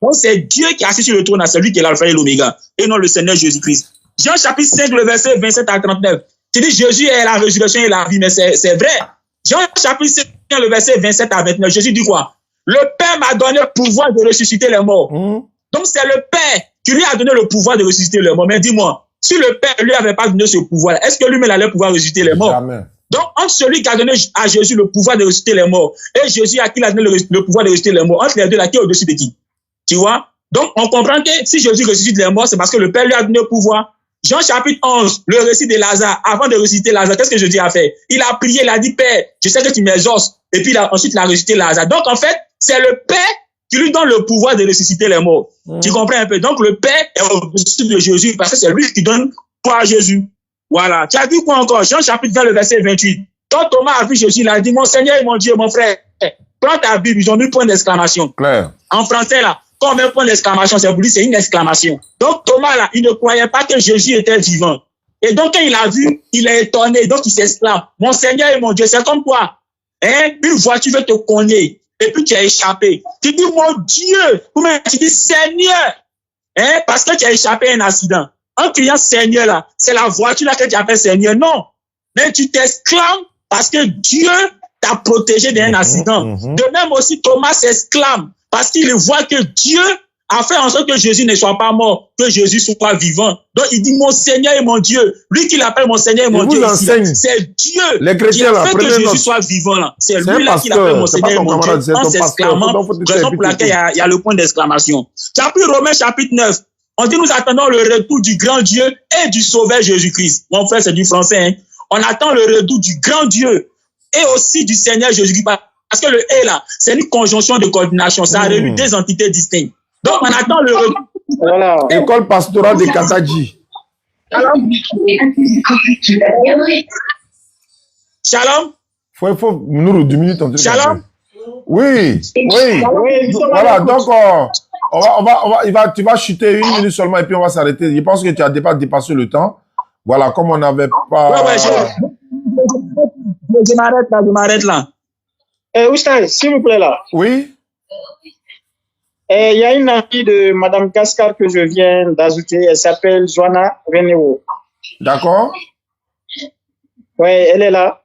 Donc c'est Dieu qui est assis sur le trône, c'est lui qui est l'alpha et l'oméga, et non le Seigneur Jésus-Christ. Jean chapitre 5, le verset 27 à 39. Tu dis Jésus est la résurrection et la vie, mais c'est vrai. Jean chapitre 5, le verset 27 à 29, Jésus dit quoi? Le Père m'a donné le pouvoir de ressusciter les morts. Donc c'est le Père qui lui a donné le pouvoir de ressusciter les morts. Mais dis-moi, si le Père lui avait pas donné ce pouvoir, est-ce que lui-même allait pouvoir ressusciter les morts? Jamais. Donc, entre celui qui a donné à Jésus le pouvoir de ressusciter les morts et Jésus à qui il a donné le pouvoir de ressusciter les morts, entre les deux, là, qui est au-dessus de qui? Tu vois? Donc, on comprend que si Jésus ressuscite les morts, c'est parce que le Père lui a donné le pouvoir. Jean chapitre 11, le récit de Lazare, avant de ressusciter Lazare, qu'est-ce que Jésus a fait? Il a prié, il a dit, Père, je sais que tu m'exauces. Et puis ensuite, il a ressuscité Lazare. Donc, en fait, c'est le Père qui lui donne le pouvoir de ressusciter les morts. Tu comprends un peu? Donc, le Père est au-dessus de Jésus parce que c'est lui qui donne pouvoir à Jésus. Voilà. Tu as dit quoi encore? Jean chapitre 20, le verset 28. Quand Thomas a vu Jésus, il a dit, mon Seigneur et mon Dieu, mon frère, prends ta Bible, ils ont mis point d'exclamation. Clair. En français, là, quand on met point d'exclamation, c'est pour lui, c'est une exclamation. Donc, Thomas, là, il ne croyait pas que Jésus était vivant. Et donc, quand il a vu, il est étonné. Donc, il s'exclame, mon Seigneur et mon Dieu, c'est comme quoi, hein, une voiture veut te cogner, et puis tu as échappé. Tu dis, mon Dieu, ou même tu dis, Seigneur, hein, parce que tu as échappé à un accident. En criant Seigneur, là, c'est la voiture là que tu appelles Seigneur. Non. Mais tu t'exclames parce que Dieu t'a protégé d'un accident. De même aussi, Thomas s'exclame parce qu'il voit que Dieu a fait en sorte que Jésus ne soit pas mort, que Jésus soit vivant. Donc, il dit, mon Seigneur et mon Dieu. Lui qui l'appelle mon Seigneur et mon Dieu ici, c'est Dieu les qui a fait que Jésus soit vivant. Là. C'est lui là qui l'appelle mon Seigneur et mon Dieu en s'exclamant, raison pour laquelle il y a le point d'exclamation. Chapitre Romains, chapitre 9. On dit, nous attendons le retour du grand Dieu et du Sauveur Jésus-Christ. Mon frère, c'est du français. Hein? On attend le retour du grand Dieu et aussi du Seigneur Jésus-Christ. Parce que le « et » là, c'est une conjonction de coordination. Ça réunit deux entités distinctes. Donc, on attend le retour. Voilà. École pastorale de Kataji. Shalom. Faut nous 2 minutes en tout cas. Shalom. Oui. Voilà, donc tu vas chuter 1 minute seulement et puis on va s'arrêter. Je pense que tu as dépassé le temps. Voilà, comme on n'avait pas... Ouais, je m'arrête là. Oustaz, s'il vous plaît là. Oui. Il y a une amie de Madame Cascar que je viens d'ajouter. Elle s'appelle Joanna Reneo. D'accord. Oui, elle est là.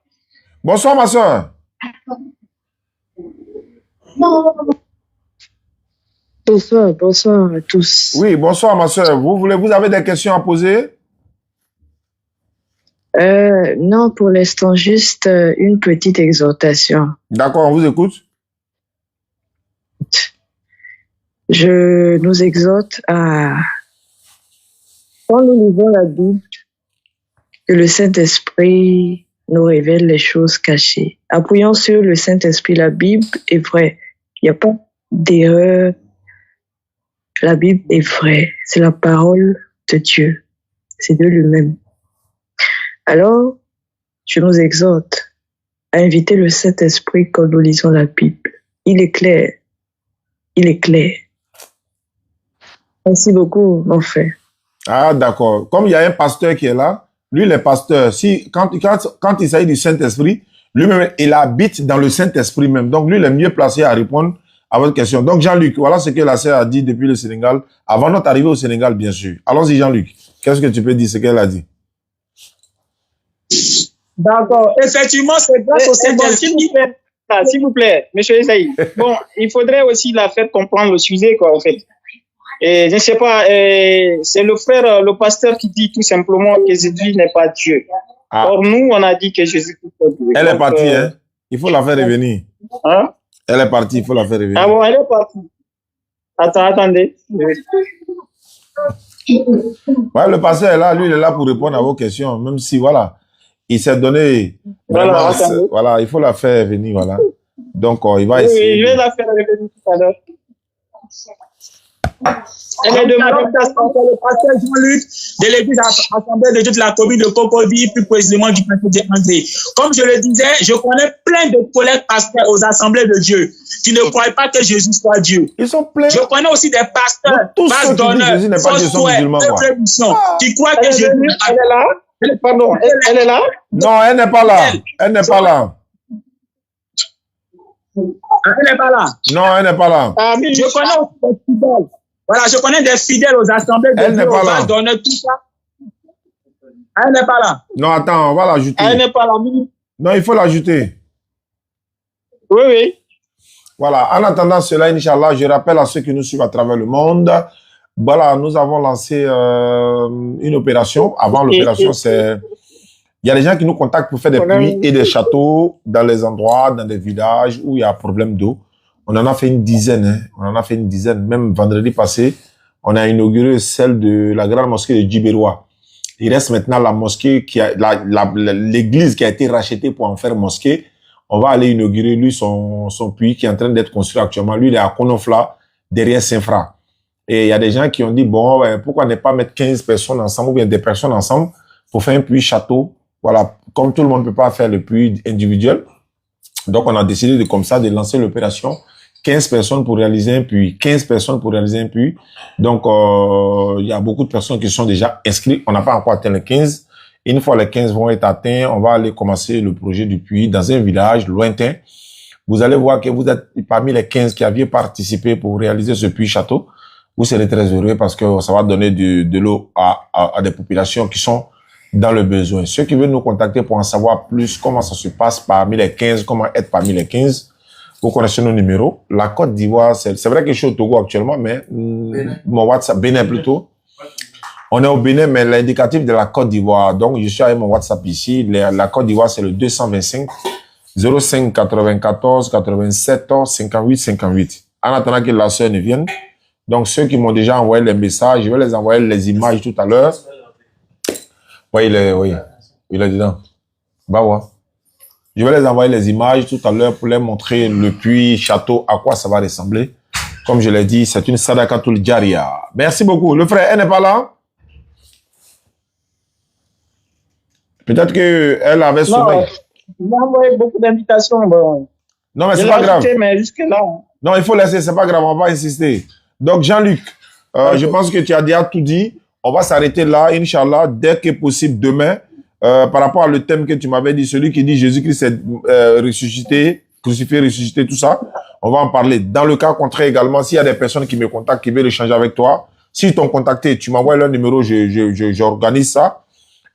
Bonsoir, ma soeur. Bonsoir à tous. Oui, bonsoir, ma soeur. Vous avez des questions à poser? Non, pour l'instant, juste une petite exhortation. D'accord, on vous écoute. Je nous exhorte à, quand nous lisons la Bible, que le Saint-Esprit nous révèle les choses cachées. Appuyons sur le Saint-Esprit, la Bible est vraie. Il n'y a pas d'erreur. La Bible est vraie. C'est la parole de Dieu. C'est de lui-même. Alors, je nous exhorte à inviter le Saint-Esprit quand nous lisons la Bible. Il est clair. Il est clair. Merci beaucoup, mon frère. Ah, d'accord. Comme il y a un pasteur qui est là, lui, le pasteur, quand il s'agit du Saint-Esprit, lui-même, il habite dans le Saint-Esprit même. Donc, lui, il est mieux placé à répondre à votre question. Donc, Jean-Luc, voilà ce que la sœur a dit depuis le Sénégal, avant notre arrivée au Sénégal, bien sûr. Allons-y, Jean-Luc. Qu'est-ce que tu peux dire, ce qu'elle a dit? D'accord. Effectivement, c'est grâce au Saint-Esprit. S'il vous plaît, monsieur Esaïe. Bon, il faudrait aussi la faire comprendre le sujet, quoi, en fait. Et je ne sais pas, c'est le frère, le pasteur qui dit tout simplement que Jésus n'est pas Dieu. Ah. Or, nous, on a dit que Jésus est Dieu. Elle est partie, hein? Il faut la faire revenir. Hein? Elle est partie, il faut la faire revenir. Ah bon, elle est partie. Attendez. Ouais, le pasteur est là, lui, il est là pour répondre à vos questions, même si, voilà, il s'est donné vraiment, voilà, il faut la faire venir, voilà. Donc, il va essayer. Oui, je vais la faire revenir tout à l'heure. Elle est de Madame Casper, le pasteur Jean-Luc de l'église Assemblée de Dieu de la commune de Cocody, plus précisément du quartier André. Comme je le disais, je connais plein de collègues pasteurs aux assemblées de Dieu qui ne croient pas que Jésus soit Dieu. Ils sont pleins. Je connais aussi des pasteurs, pasteurs, qui croient que Jésus n'est pas Dieu. Elle est là? Pardon, elle est là? Non, elle n'est pas là. Elle n'est pas là. Elle n'est pas là. Non, elle n'est pas là. Ah, je connais aussi des fidèles. Voilà, je connais des fidèles aux assemblées de Dieu, aux vases d'honneur, tout ça. Elle n'est pas là. Non, attends, on va l'ajouter. Elle n'est pas là. Non, il faut l'ajouter. Oui. Voilà, en attendant cela, Inch'Allah, je rappelle à ceux qui nous suivent à travers le monde, voilà, nous avons lancé une opération. Avant l'opération, c'est... Il y a des gens qui nous contactent pour faire des puits et des châteaux dans les endroits, dans des villages où il y a problème d'eau. On en a fait une dizaine, hein. On en a fait une dizaine. Même vendredi passé, on a inauguré celle de la grande mosquée de Djibérois. Il reste maintenant la mosquée qui a, l'église qui a été rachetée pour en faire mosquée. On va aller inaugurer, lui, son puits qui est en train d'être construit actuellement. Lui, il est à Konofla, derrière Saint-Fra. Et il y a des gens qui ont dit, bon, pourquoi ne pas mettre 15 personnes ensemble ou bien des personnes ensemble pour faire un puits château. Voilà. Comme tout le monde ne peut pas faire le puits individuel. Donc, on a décidé de, comme ça, de lancer l'opération. 15 personnes pour réaliser un puits. 15 personnes pour réaliser un puits. Donc, il y a beaucoup de personnes qui sont déjà inscrites. On n'a pas encore atteint les 15. Une fois les 15 vont être atteints, on va aller commencer le projet du puits dans un village lointain. Vous allez voir que vous êtes parmi les 15 qui aviez participé pour réaliser ce puits château. Vous serez très heureux parce que ça va donner de l'eau à des populations qui sont dans le besoin. Ceux qui veulent nous contacter pour en savoir plus, comment ça se passe parmi les 15, comment être parmi les 15, vous connaissez nos numéros. La Côte d'Ivoire, c'est vrai que je suis au Togo actuellement, mais mon WhatsApp, Bénin plutôt. On est au Bénin, mais l'indicatif de la Côte d'Ivoire. Donc, je suis avec mon WhatsApp ici. La Côte d'Ivoire, c'est le 225 05 94 87 58 58. En attendant que la sœur ne vienne. Donc, ceux qui m'ont déjà envoyé les messages, je vais les envoyer les images tout à l'heure. Oui, il est dedans. Bah ouais. Je vais les envoyer les images tout à l'heure pour les montrer le puits, château, à quoi ça va ressembler. Comme je l'ai dit, c'est une sadakatul jaria. Merci beaucoup. Le frère, elle n'est pas là? Peut-être qu'elle avait sommeil. Il m'a envoyé beaucoup d'invitations. Bon. Non, mais c'est pas grave. Mais jusque-là. Non, il faut laisser, c'est pas grave, on va pas insister. Donc, Jean-Luc, je pense que tu as déjà tout dit. On va s'arrêter là, Inch'Allah, dès que possible demain. Par rapport à le thème que tu m'avais dit, celui qui dit Jésus-Christ est ressuscité, crucifié, ressuscité, tout ça, on va en parler. Dans le cas contraire également, s'il y a des personnes qui me contactent, qui veulent échanger avec toi, s'ils t'ont contacté, tu m'envoies leur numéro, j'organise ça.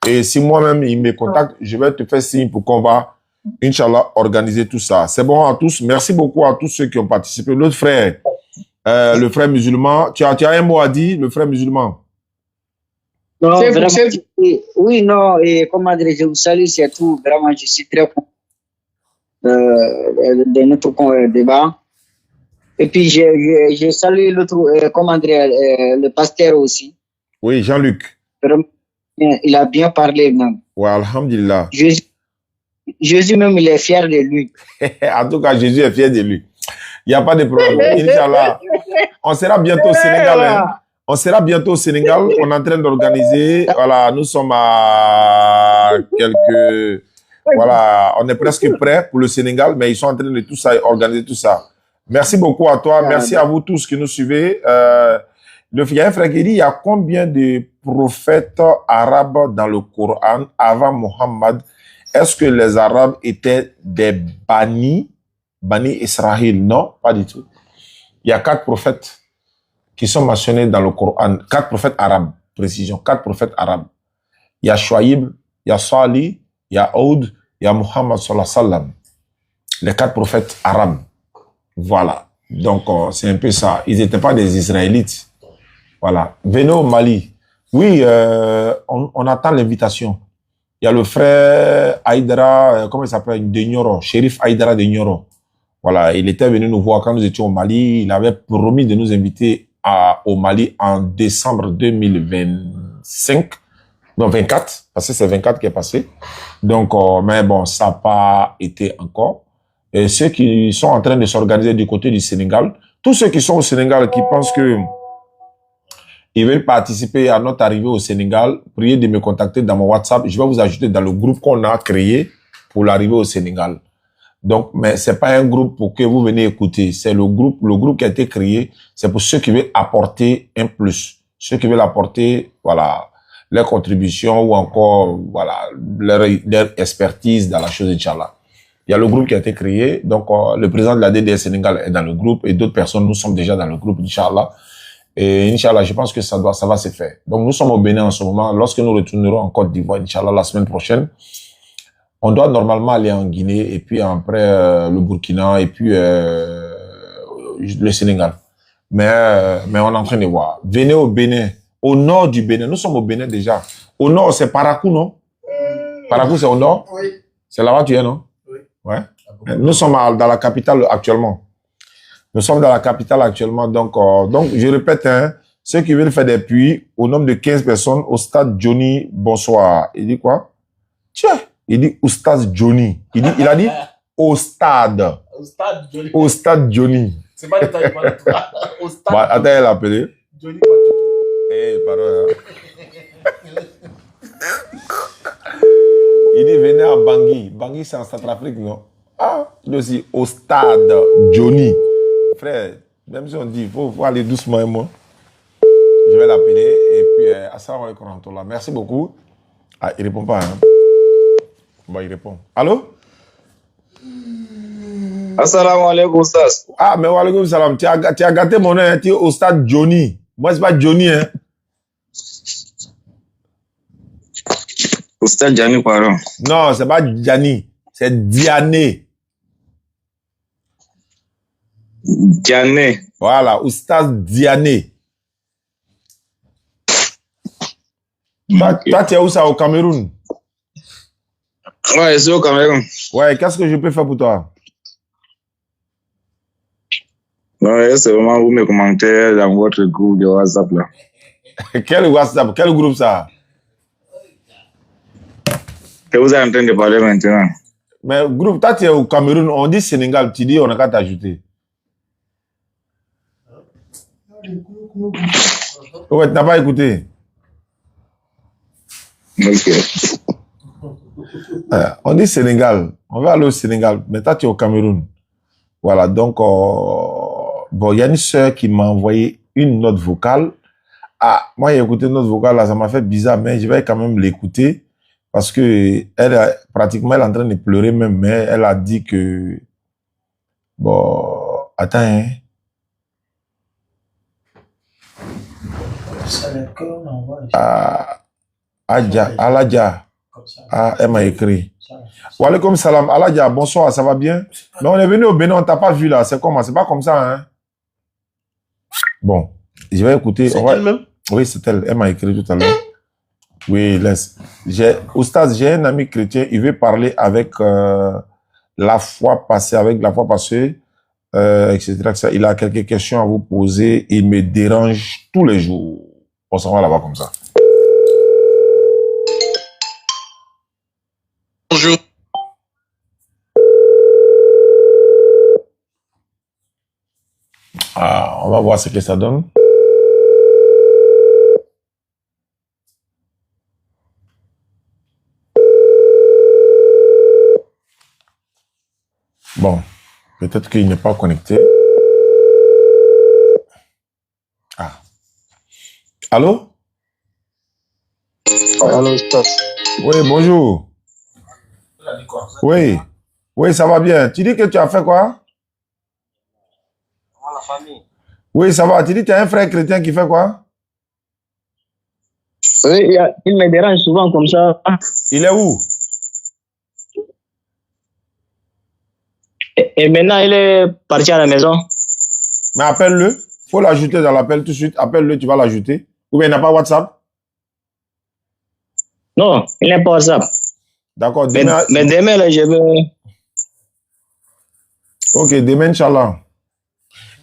Et si moi-même, ils me contactent, je vais te faire signe pour qu'on va, Inch'Allah, organiser tout ça. C'est bon à tous. Merci beaucoup à tous ceux qui ont participé. L'autre frère, le frère musulman, tu as un mot à dire, le frère musulman? Non, vraiment, oui, non, et comment dire, je vous salue, c'est tout. Vraiment, je suis très content de notre débat. Et puis, je salue l'autre, comment dire, le pasteur aussi. Oui, Jean-Luc. Vraiment, il a bien parlé même. Ouais, alhamdulillah. Jésus même, il est fier de lui. En tout cas, Jésus est fier de lui. Il n'y a pas de problème. Inch'Allah. On sera bientôt au Sénégal. Hein. On sera bientôt au Sénégal. On est en train d'organiser. Voilà, nous sommes à quelques... Voilà, on est presque prêts pour le Sénégal, mais ils sont en train de tout ça, organiser tout ça. Merci beaucoup à toi. Merci à vous tous qui nous suivez. Il y a un frère qui dit, il y a combien de prophètes arabes dans le Coran avant Mohammed? Est-ce que les Arabes étaient des Bani Israël? Non, pas du tout. Il y a 4 prophètes qui sont mentionnés dans le Coran. 4 prophètes arabes, précision. 4 prophètes arabes. Il y a Shuaïb, il y a Salih, il y a Oud, il y a Muhammad sallallahu alayhi wa sallam. Les 4 prophètes arabes. Voilà. Donc, c'est un peu ça. Ils n'étaient pas des Israélites. Voilà. Venez au Mali. Oui, on attend l'invitation. Il y a le frère Aïdara, comment il s'appelle, de Nioro, Shérif Aïdara de Nioro. Voilà, il était venu nous voir quand nous étions au Mali. Il avait promis de nous inviter au Mali en décembre 2025. Non, 24, parce que c'est 24 qui est passé. Donc, mais bon, ça n'a pas été encore. Et ceux qui sont en train de s'organiser du côté du Sénégal, tous ceux qui sont au Sénégal, qui pensent que ils veulent participer à notre arrivée au Sénégal, priez de me contacter dans mon WhatsApp. Je vais vous ajouter dans le groupe qu'on a créé pour l'arrivée au Sénégal. Donc, mais c'est pas un groupe pour que vous venez écouter. C'est le groupe qui a été créé. C'est pour ceux qui veulent apporter un plus. Ceux qui veulent apporter, voilà, leur contribution ou encore, voilà, leur expertise dans la chose, Inch'Allah. Il y a le groupe qui a été créé. Donc, le président de la DDS Sénégal est dans le groupe et d'autres personnes, nous sommes déjà dans le groupe, Inch'Allah. Et Inch'Allah, je pense que ça va se faire. Donc, nous sommes au Bénin en ce moment. Lorsque nous retournerons en Côte d'Ivoire, Inch'Allah, la semaine prochaine, on doit normalement aller en Guinée et puis après le Burkina et puis le Sénégal. Mais on est en train de voir. Venez au Bénin, au nord du Bénin. Nous sommes au Bénin déjà. Au nord, c'est Parakou, non? Parakou, c'est au nord? Oui. C'est là-bas tu es, non? Oui. Ouais. Nous sommes dans la capitale actuellement. Nous sommes dans la capitale actuellement. Donc je répète, hein, ceux qui veulent faire des puits, au nombre de 15 personnes, au stade Johnny, bonsoir. Il dit quoi? Tiens, il dit au stade Johnny. Il a dit au stade. Au stade Johnny. Au stade Johnny. C'est pas le stade Johnny. Au stade. Bah, attends, elle a appelé. Johnny. Eh, pardon. Hein. Il dit venez à Bangui. Bangui, c'est en Centrafrique, non? Ah, il dit aussi au stade Johnny. Frère, même si on dit, il faut aller doucement, moi. Je vais l'appeler et puis, assalamu alaikum rahmatullah. Merci beaucoup. Ah, il répond pas, hein? Bon, il répond. Allô? Assalamu alaikum, Oustas. Ah, mais wa alaikum salam. Tu as gâté mon nom, hein? Tu es au stade Johnny. Moi, c'est pas Johnny, hein? Au stade Johnny, pardon. Non, c'est pas Johnny. C'est Diané. Diané. Voilà, Oustaz Diané. Toi, tu es où ça, au Cameroun? Ouais, c'est au Cameroun. Ouais, qu'est-ce que je peux faire pour toi? Ouais, c'est vraiment vous me commentez dans votre groupe de WhatsApp là. Quel WhatsApp? Quel groupe ça? Que vous êtes en train de parler maintenant. Mais groupe, toi, tu es au Cameroun, on dit Sénégal, tu dis on n'a qu'à t'ajouter. Ouais, tu n'as pas écouté. Ok. On dit Sénégal, on va aller au Sénégal, mais toi, tu es au Cameroun. Voilà, donc, bon, il y a une sœur qui m'a envoyé une note vocale. Ah, moi, j'ai écouté une note vocale, là, ça m'a fait bizarre, mais je vais quand même l'écouter. Parce que elle est pratiquement elle est en train de pleurer même, mais elle a dit que bon, attends, hein. Aladja, elle m'a écrit. Wa alaikum salam, Aladja, bonsoir, ça va bien? Mais on est venu au Bénin, on t'a pas vu là, c'est comment? C'est pas comme ça, hein? Bon, je vais écouter. C'est elle même? Oui, c'est elle, elle m'a écrit tout à l'heure. Oui, laisse. Oustaz, j'ai un ami chrétien, il veut parler avec la foi passée, etc. Il a quelques questions à vous poser. Il me dérange tous les jours. On s'en va là-bas comme ça. Bonjour. Ah, on va voir ce que ça donne. Bon, peut-être qu'il n'est pas connecté. Ah. Allô? Allô, Oustas. Oui, bonjour. Oui. Oui, ça va bien. Tu dis que tu as fait quoi? La famille. Oui, ça va. Tu dis que tu as un frère chrétien qui fait quoi? Oui, il me dérange souvent comme ça. Il est où? Et maintenant, il est parti à la maison. Mais appelle-le. Il faut l'ajouter dans l'appel tout de suite. Appelle-le, tu vas l'ajouter. Ou bien il n'a pas WhatsApp? Non, il n'est pas WhatsApp. D'accord. Mais Demain... demain, là, je vais... Ok, demain, Inch'Allah.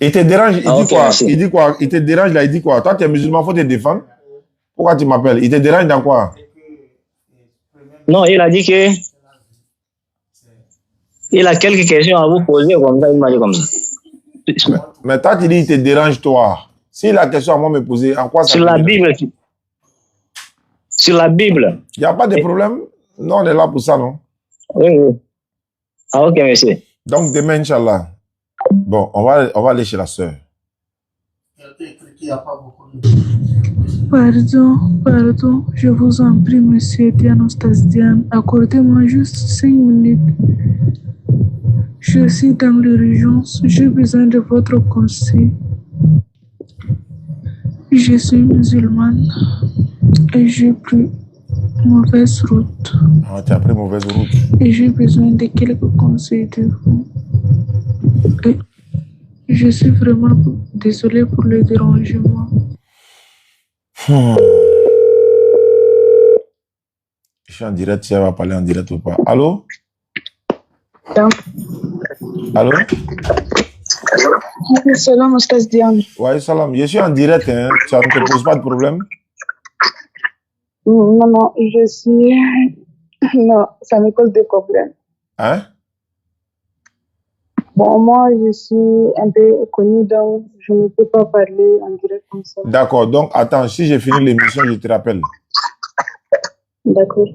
Il te dérange, il dit okay, quoi? Merci. Il dit quoi? Il te dérange là, il dit quoi? Toi, tu es musulman, il faut te défendre. Pourquoi tu m'appelles? Il te dérange dans quoi? Non, il a dit que... Il a quelques questions à vous poser comme ça, il m'a dit comme ça. Mais toi, tu dis il te dérange, toi. S'il a une question à moi me poser, en quoi ça? Sur la Bible. Sur la Bible. Il n'y a pas de problème. Non, on est là pour ça, non? Oui, oui. Ah, ok, merci. Donc, demain, Inch'Allah. Bon, on va aller chez la sœur. Pardon, je vous en prie, monsieur Dianostas Diane, accordez-moi juste 5 minutes. Je suis dans l'urgence, j'ai besoin de votre conseil. Je suis musulmane et j'ai pris mauvaise route. Ah, tu as pris mauvaise route. Et j'ai besoin de quelques conseils de vous. Et je suis vraiment désolée pour le dérangement. Je suis en direct, si elle va parler en direct ou pas. Allô? Allô? Salam, Oustaz Diane. Ouais, salam. Je suis en direct, hein. Ça ne te pose pas de problème? Non, je suis... Non, ça me cause des problèmes. Hein? Bon, moi, je suis un peu connue, donc je ne peux pas parler en direct comme ça. D'accord. Donc, attends, si j'ai fini l'émission, je te rappelle. D'accord.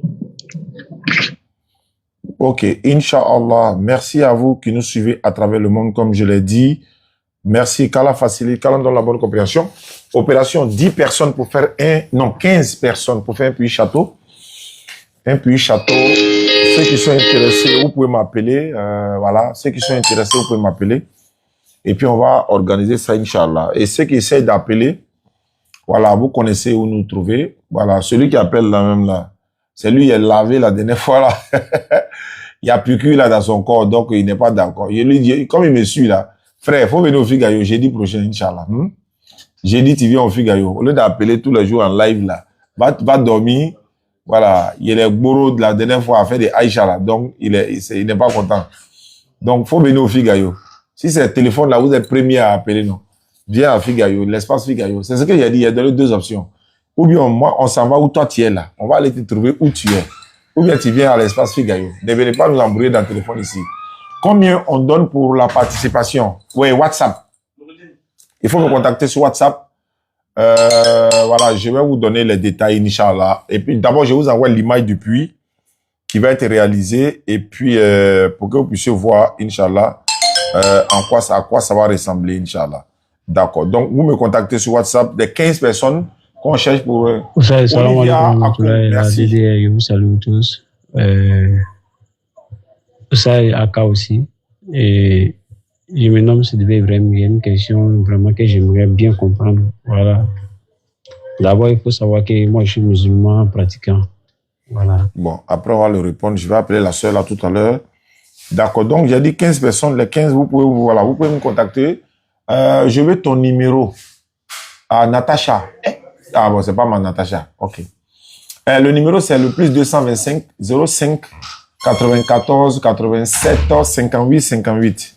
Ok, Inch'Allah. Merci à vous qui nous suivez à travers le monde, comme je l'ai dit. Merci, qu'Allah facilite, qu'Allah donne la bonne compréhension. Opération 10 personnes pour faire 15 personnes pour faire un puits château. Un puits château. Ceux qui sont intéressés, vous pouvez m'appeler. Voilà, ceux qui sont intéressés, vous pouvez m'appeler. Et puis, on va organiser ça, Inch'Allah. Et ceux qui essayent d'appeler, voilà, vous connaissez où nous trouver. Voilà, celui qui appelle là même là, c'est lui qui est lavé la dernière fois là. Il y a plus que là dans son corps, donc il n'est pas d'accord. Je lui dis, comme il me suit là, frère, faut venir au Figayo jeudi prochain, Inch'Allah. Jeudi, tu viens au Figayo. Au lieu d'appeler tous les jours en live là, va dormir. Voilà, il est bourreau de la dernière fois à faire des Aïcha là, donc il n'est pas content. Donc, faut venir au Figayo. Si c'est le téléphone là, vous êtes premier à appeler, non. Viens à Figayo, l'espace Figayo. C'est ce que j'ai dit, il y a donné 2 options. Ou bien, moi, on s'en va où toi tu es là. On va aller te trouver où tu es. Ou bien tu viens à l'espace Figayo. Ne venez pas nous embrouiller dans le téléphone ici. Combien on donne pour la participation? Oui, WhatsApp. Il faut me contacter sur WhatsApp. Voilà, je vais vous donner les détails, Inch'Allah. Et puis, d'abord, je vous envoie l'image du puits qui va être réalisé. Et puis, pour que vous puissiez voir, Inch'Allah, à quoi ça va ressembler, Inch'Allah. D'accord. Donc, vous me contactez sur WhatsApp des 15 personnes qu'on cherche pour... Salam alaikum. Merci. Je vous salue tous. Ça est Aka aussi. Et je me nomme Sidibé Ibrahim. Il y a une question vraiment que j'aimerais bien comprendre. Voilà. D'abord, il faut savoir que moi, je suis musulman pratiquant. Voilà. Bon, après, on va le répondre. Je vais appeler la sœur là tout à l'heure. D'accord. Donc, j'ai dit 15 personnes. Les 15, vous pouvez me contacter. Je veux ton numéro. À Natacha. Ah bon, c'est pas ma Natacha. OK. Le numéro, c'est le plus 225 05 94 87 58 58.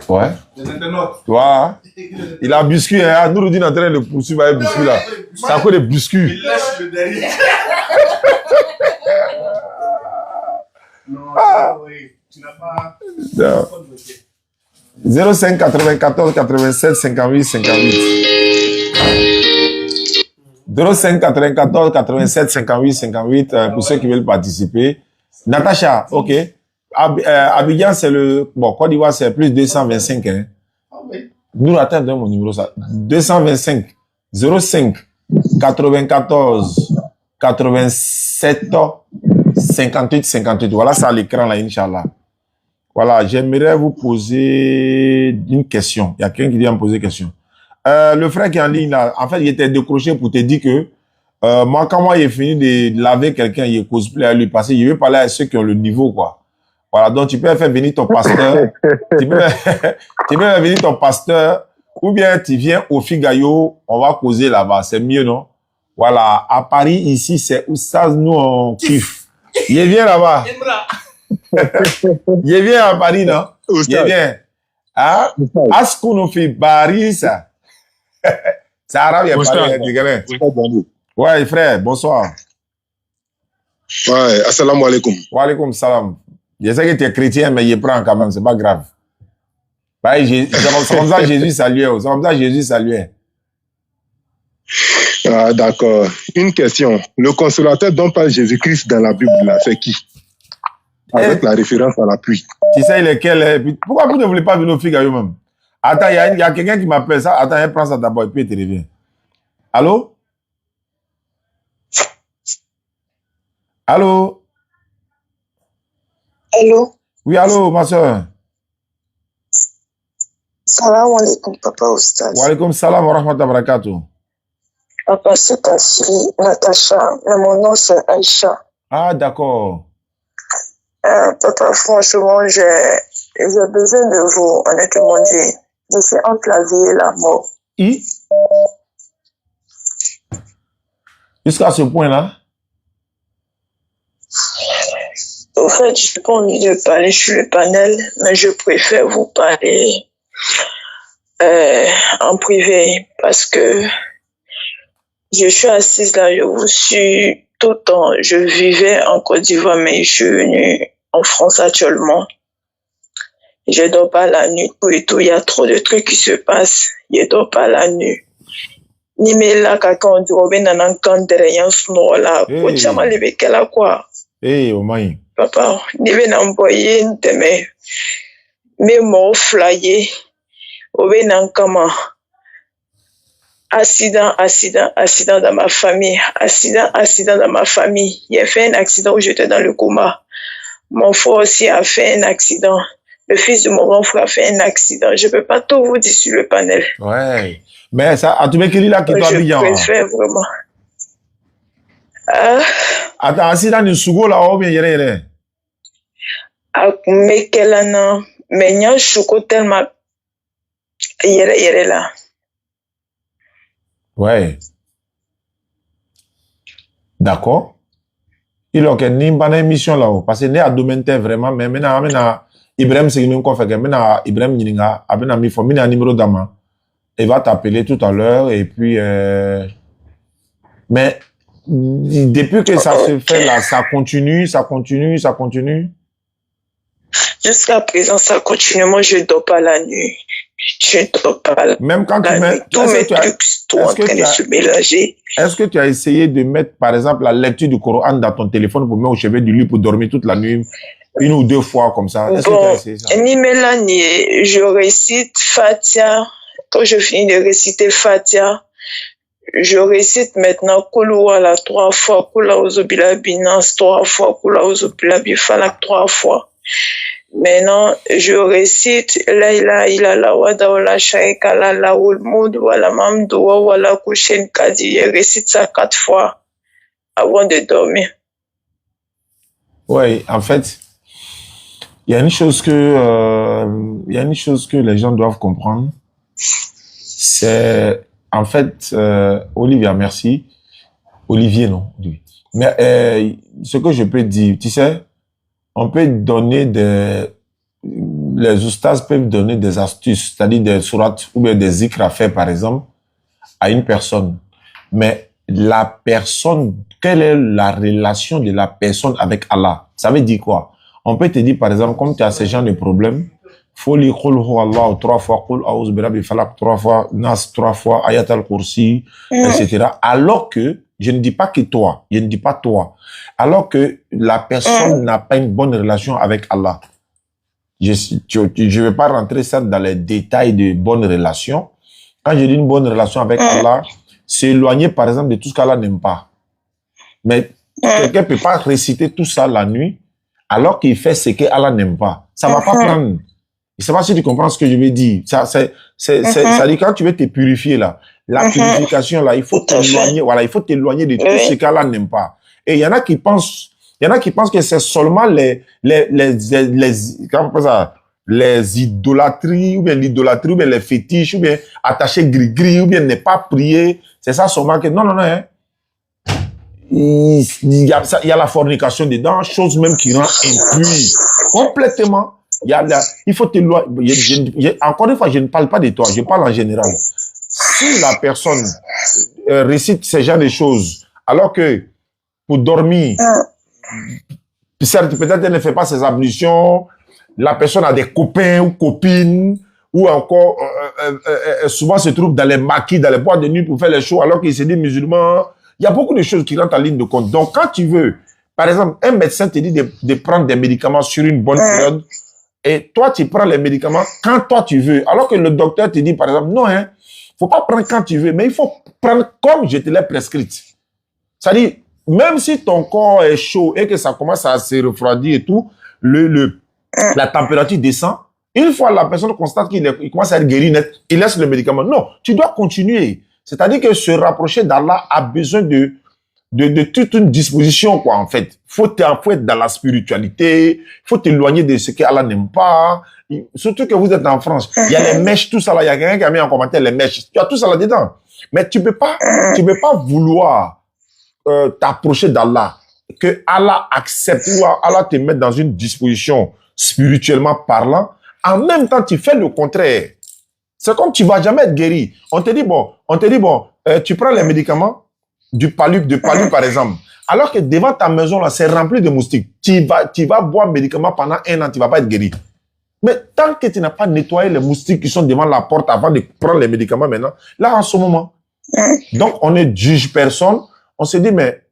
Ouais. Ouais. Il a biscuit. Hein? Nouroudine est en train de poursuivre avec biscuit là. C'est à cause des biscuits. Il lâche le derrière. Ah. Oui, tu n'as pas... 05 94 87 58 58. 05 94 87 58 58 pour ceux qui veulent participer. Natacha, ok. Abidjan, c'est le... Bon, Côte d'Ivoire, c'est plus 225. Hein. Nous, attends, donne mon numéro, ça. 225 05 94 87 58 58. Voilà ça à l'écran, là, Inch'Allah. Voilà, j'aimerais vous poser une question. Il y a quelqu'un qui vient me poser une question. Le frère qui est en ligne, là, en fait, il était décroché pour te dire que moi, quand moi, il est fini de laver quelqu'un, il est cosplay à lui passer, je vais parler à ceux qui ont le niveau, quoi. Voilà, donc tu peux faire venir ton pasteur, tu peux faire venir ton pasteur, ou bien tu viens au Figayo, on va causer là-bas, c'est mieux, non? Voilà, à Paris, ici, c'est où ça, nous, on kiffe. Il vient là-bas. Il vient à Paris, non? Il vient. Hein? Est-ce qu'on nous fait Paris, ça? C'est arabe, il y a Paris, du Ghana. Ouais, frère, bonsoir. Ouais, assalamu alaikum. Wa alaikum salam. Je sais que tu es chrétien, mais il prend quand même, c'est pas grave. C'est comme ça que Jésus saluait. C'est comme ça que Jésus saluait. Ah, d'accord. Une question. Le consolateur dont parle Jésus-Christ dans la Bible, là, c'est qui? Avec la référence à la pluie. Tu sais lequel? Pourquoi vous ne voulez pas venir au Figayo même? Attends, il y a quelqu'un qui m'appelle ça. Attends, elle prend ça d'abord et puis elle te revient. Allô? Allô? Allô? Oui, allô, ma soeur. Salam alaikum, papa Oustaz. Wa alaikum salam wa rahmatullahi wa barakatuh. Papa, c'est ta fille, Natacha. Mais mon nom, c'est Aïcha. Ah, d'accord. Papa, franchement, j'ai besoin de vous, honnêtement dit. Je suis entre la vie et la mort. Jusqu'à ce point-là? Au fait, je n'ai pas envie de parler sur le panel, mais je préfère vous parler en privé parce que je suis assise là, je vous suis tout le temps. Je vivais en Côte d'Ivoire, mais je suis venue en France actuellement. Je dors pas la nuit, tout et tout. Il y a trop de trucs qui se passent. Je dors pas la nuit. Ni me la kakon du robin nan kandere yan sno la ko chama lebe kala quoi. Omai. Papa, ni be nan boye nteme. Me mo flyer. Obe nan kama. Accident dans ma famille. Accident dans ma famille. Il a fait un accident où j'étais dans le coma. Mon frère aussi a fait un accident. Le fils de mon grand frère a fait un accident. Je peux pas tout vous dire sur le panel. Ouais. Mais ça, à tout le monde là qui doit bien. Je préfère vraiment. Attends, accident de Sougo là, ou bien yere? Mais quel an? Mais il y a un choco tellement. Yere là. Ouais. D'accord. Il y a une émission là, parce que nous avons vraiment, mais maintenant, Ibrahim, c'est une chose que maintenant, Ibrahim, il a un numéro d'ama. Il va t'appeler tout à l'heure, et puis, mais, depuis que ça se fait là, ça continue. Jusqu'à présent, ça continue. Moi, je ne dors pas la nuit. Je ne dors pas la nuit. Même quand tu mets, tous mes trucs sont en train de se mélanger. Est-ce que tu as essayé de mettre, par exemple, la lecture du Coran dans ton téléphone pour mettre au chevet du lit pour dormir toute la nuit, une ou deux fois comme ça? Est-ce que tu as essayé ça? Ni Mélanie, je récite Fatia. Quand je finis de réciter Fatia, je récite maintenant Koulouala 3 fois, Koula Ozobila Binance 3 fois, Koula Ozobila Bifalak 3 fois. Maintenant, je récite La ilaha illallah wa daola sharika la lahul mulk wa la hamdu wa huwa ala kulli shay'in qadir. Je récite ça 4 fois avant de dormir. Oui, en fait, il y a une chose que les gens doivent comprendre. C'est, en fait, Olivia, merci. Olivier, non. Mais ce que je peux dire, tu sais, on peut donner les oustas peuvent donner des astuces, c'est-à-dire des sourates ou bien des zikrs à faire, par exemple, à une personne. Mais la personne, quelle est la relation de la personne avec Allah? Ça veut dire quoi? On peut te dire, par exemple, comme tu as ce genre de problème, faut lire Qul huwa Allah 3 fois, Qul a'udhu bi rabbil falaq 3 fois, Nas 3 fois, Ayat al-Kursi, etc. Alors que, je ne dis pas toi, alors que la personne n'a pas une bonne relation avec Allah. Je vais pas rentrer ça dans les détails de bonne relation. Quand je dis une bonne relation avec Allah, c'est éloigner, par exemple, de tout ce qu'Allah n'aime pas. Mais quelqu'un peut pas réciter tout ça la nuit, alors qu'il fait ce qu'Allah n'aime pas. Ça va pas prendre. Je sais pas si tu comprends ce que je veux dire. Ça dit quand tu veux te purifier là, la purification là, il faut t'éloigner, voilà, il faut t'éloigner de tout ce qu'Allah n'aime pas. Et il y en a qui pensent que c'est seulement les idolâtries, ou bien l'idolâtrie, ou bien les fétiches, ou bien attacher gris-gris, ou bien ne pas prier. C'est ça seulement que, non, hein. Il y a la fornication dedans, chose même qui rend impur. Complètement. Il faut t'éloigner. Encore une fois, je ne parle pas de toi, je parle en général. Si la personne récite ce genre de choses, alors que pour dormir, certes, peut-être elle ne fait pas ses ablutions, la personne a des copains ou copines, ou encore souvent se trouve dans les maquis, dans les boîtes de nuit pour faire les shows, alors qu'il se dit musulman. Il y a beaucoup de choses qui rentrent en ligne de compte. Donc, quand tu veux, par exemple, un médecin te dit de prendre des médicaments sur une bonne période, et toi, tu prends les médicaments quand toi tu veux, alors que le docteur te dit, par exemple, non, hein, faut pas prendre quand tu veux, mais il faut prendre comme je te l'ai prescrite. C'est-à-dire, même si ton corps est chaud et que ça commence à se refroidir et tout, la température descend, une fois la personne constate qu'il commence à être guéri net, il laisse le médicament. Non, tu dois continuer. C'est-à-dire que se rapprocher d'Allah a besoin de toute une disposition, quoi, en fait. Faut être dans la spiritualité, faut t'éloigner de ce qu'Allah n'aime pas, surtout que vous êtes en France, il y a les mèches, tout ça là, il y a quelqu'un qui a mis en commentaire les mèches. Tu as tout ça là-dedans. Mais tu peux pas vouloir t'approcher d'Allah, que Allah accepte ou Allah te mette dans une disposition spirituellement parlant. En même temps, tu fais le contraire. C'est comme tu vas jamais être guéri. On te dit, tu prends les médicaments du palup, par exemple. Alors que devant ta maison, là, c'est rempli de moustiques. Tu vas boire médicaments pendant 1 an, tu vas pas être guéri. Mais tant que tu n'as pas nettoyé les moustiques qui sont devant la porte avant de prendre les médicaments maintenant, là, en ce moment. Donc, on ne juge personne. On se dit, mais,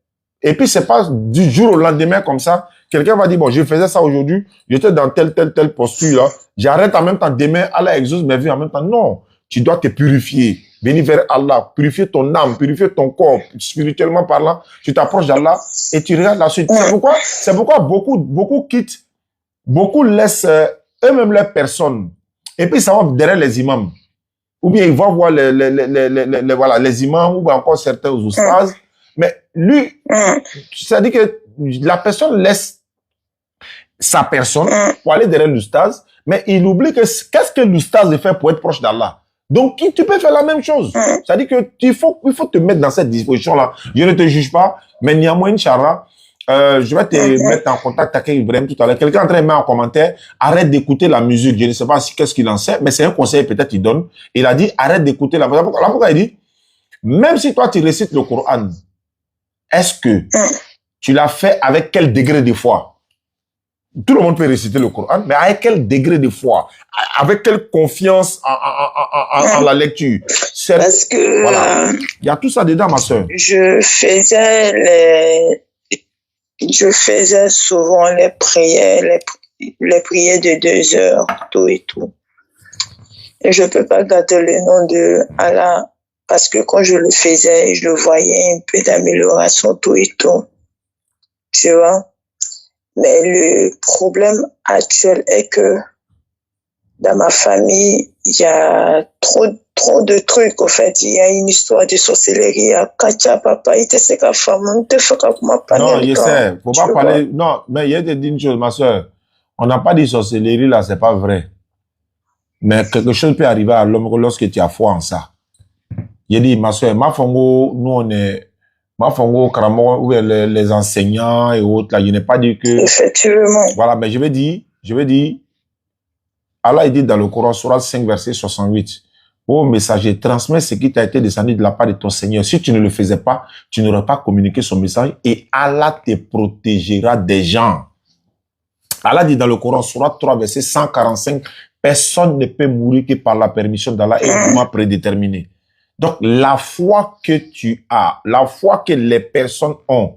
et puis c'est pas du jour au lendemain comme ça. Quelqu'un va dire, bon, je faisais ça aujourd'hui, j'étais dans telle posture là. J'arrête en même temps demain, Allah exauce mes vies en même temps. Non. Tu dois te purifier. Venir vers Allah, purifier ton âme, purifier ton corps, spirituellement parlant. Tu t'approches d'Allah et tu regardes la suite. C'est pourquoi beaucoup quittent, beaucoup laissent eux-mêmes leurs personnes. Et puis ça va derrière les imams. Ou bien ils vont voir les imams ou encore certains oustaz. Mais lui, c'est-à-dire que la personne laisse sa personne pour aller derrière l'oustaz, mais il oublie que qu'est-ce que l'oustaz fait pour être proche d'Allah. Donc, tu peux faire la même chose. C'est-à-dire que il faut te mettre dans cette disposition-là. Je ne te juge pas, mais néanmoins, Inch'Allah, je vais te mettre en contact avec Ibrahim tout à l'heure. Quelqu'un est en train de mettre en commentaire, arrête d'écouter la musique. Je ne sais pas qu'est-ce qu'il en sait, mais c'est un conseil peut-être qu'il donne. Il a dit, arrête d'écouter la musique. Pourquoi il dit, même si toi tu récites le Coran, est-ce que tu l'as fait avec quel degré de foi? Tout le monde peut réciter le Coran, mais avec quel degré de foi? Avec quelle confiance en la lecture? Parce que voilà. Il y a tout ça dedans, ma soeur. Je faisais souvent les prières de 2 heures, tout et tout. Et je peux pas garder le nom de Allah parce que quand je le faisais, je voyais un peu d'amélioration, tout et tout. Tu vois? Mais le problème actuel est que dans ma famille, il y a trop de trucs. En fait, il y a une histoire de sorcellerie. Kacha, papa, il te sait qu'à femme, on te fait comme moi. Non, je sais. Faut pas parler. Non, mais il y a des une chose, ma soeur. On n'a pas dit sorcellerie là, c'est pas vrai. Mais quelque chose peut arriver à l'homme lorsque tu as foi en ça. Il dit, ma soeur, ma fongo, nous on est. Ma fongo, ou les enseignants et autres, là, je n'ai pas dit que. Effectivement. Voilà, mais je vais dire, Allah dit dans le Coran, Sourate 5, verset 68, ô messager, transmets ce qui t'a été descendu de la part de ton Seigneur. Si tu ne le faisais pas, tu n'aurais pas communiqué son message et Allah te protégera des gens. Allah dit dans le Coran, Sourate 3, verset 145, personne ne peut mourir que par la permission d'Allah et un moment prédéterminé. Donc, la foi que tu as, la foi que les personnes ont,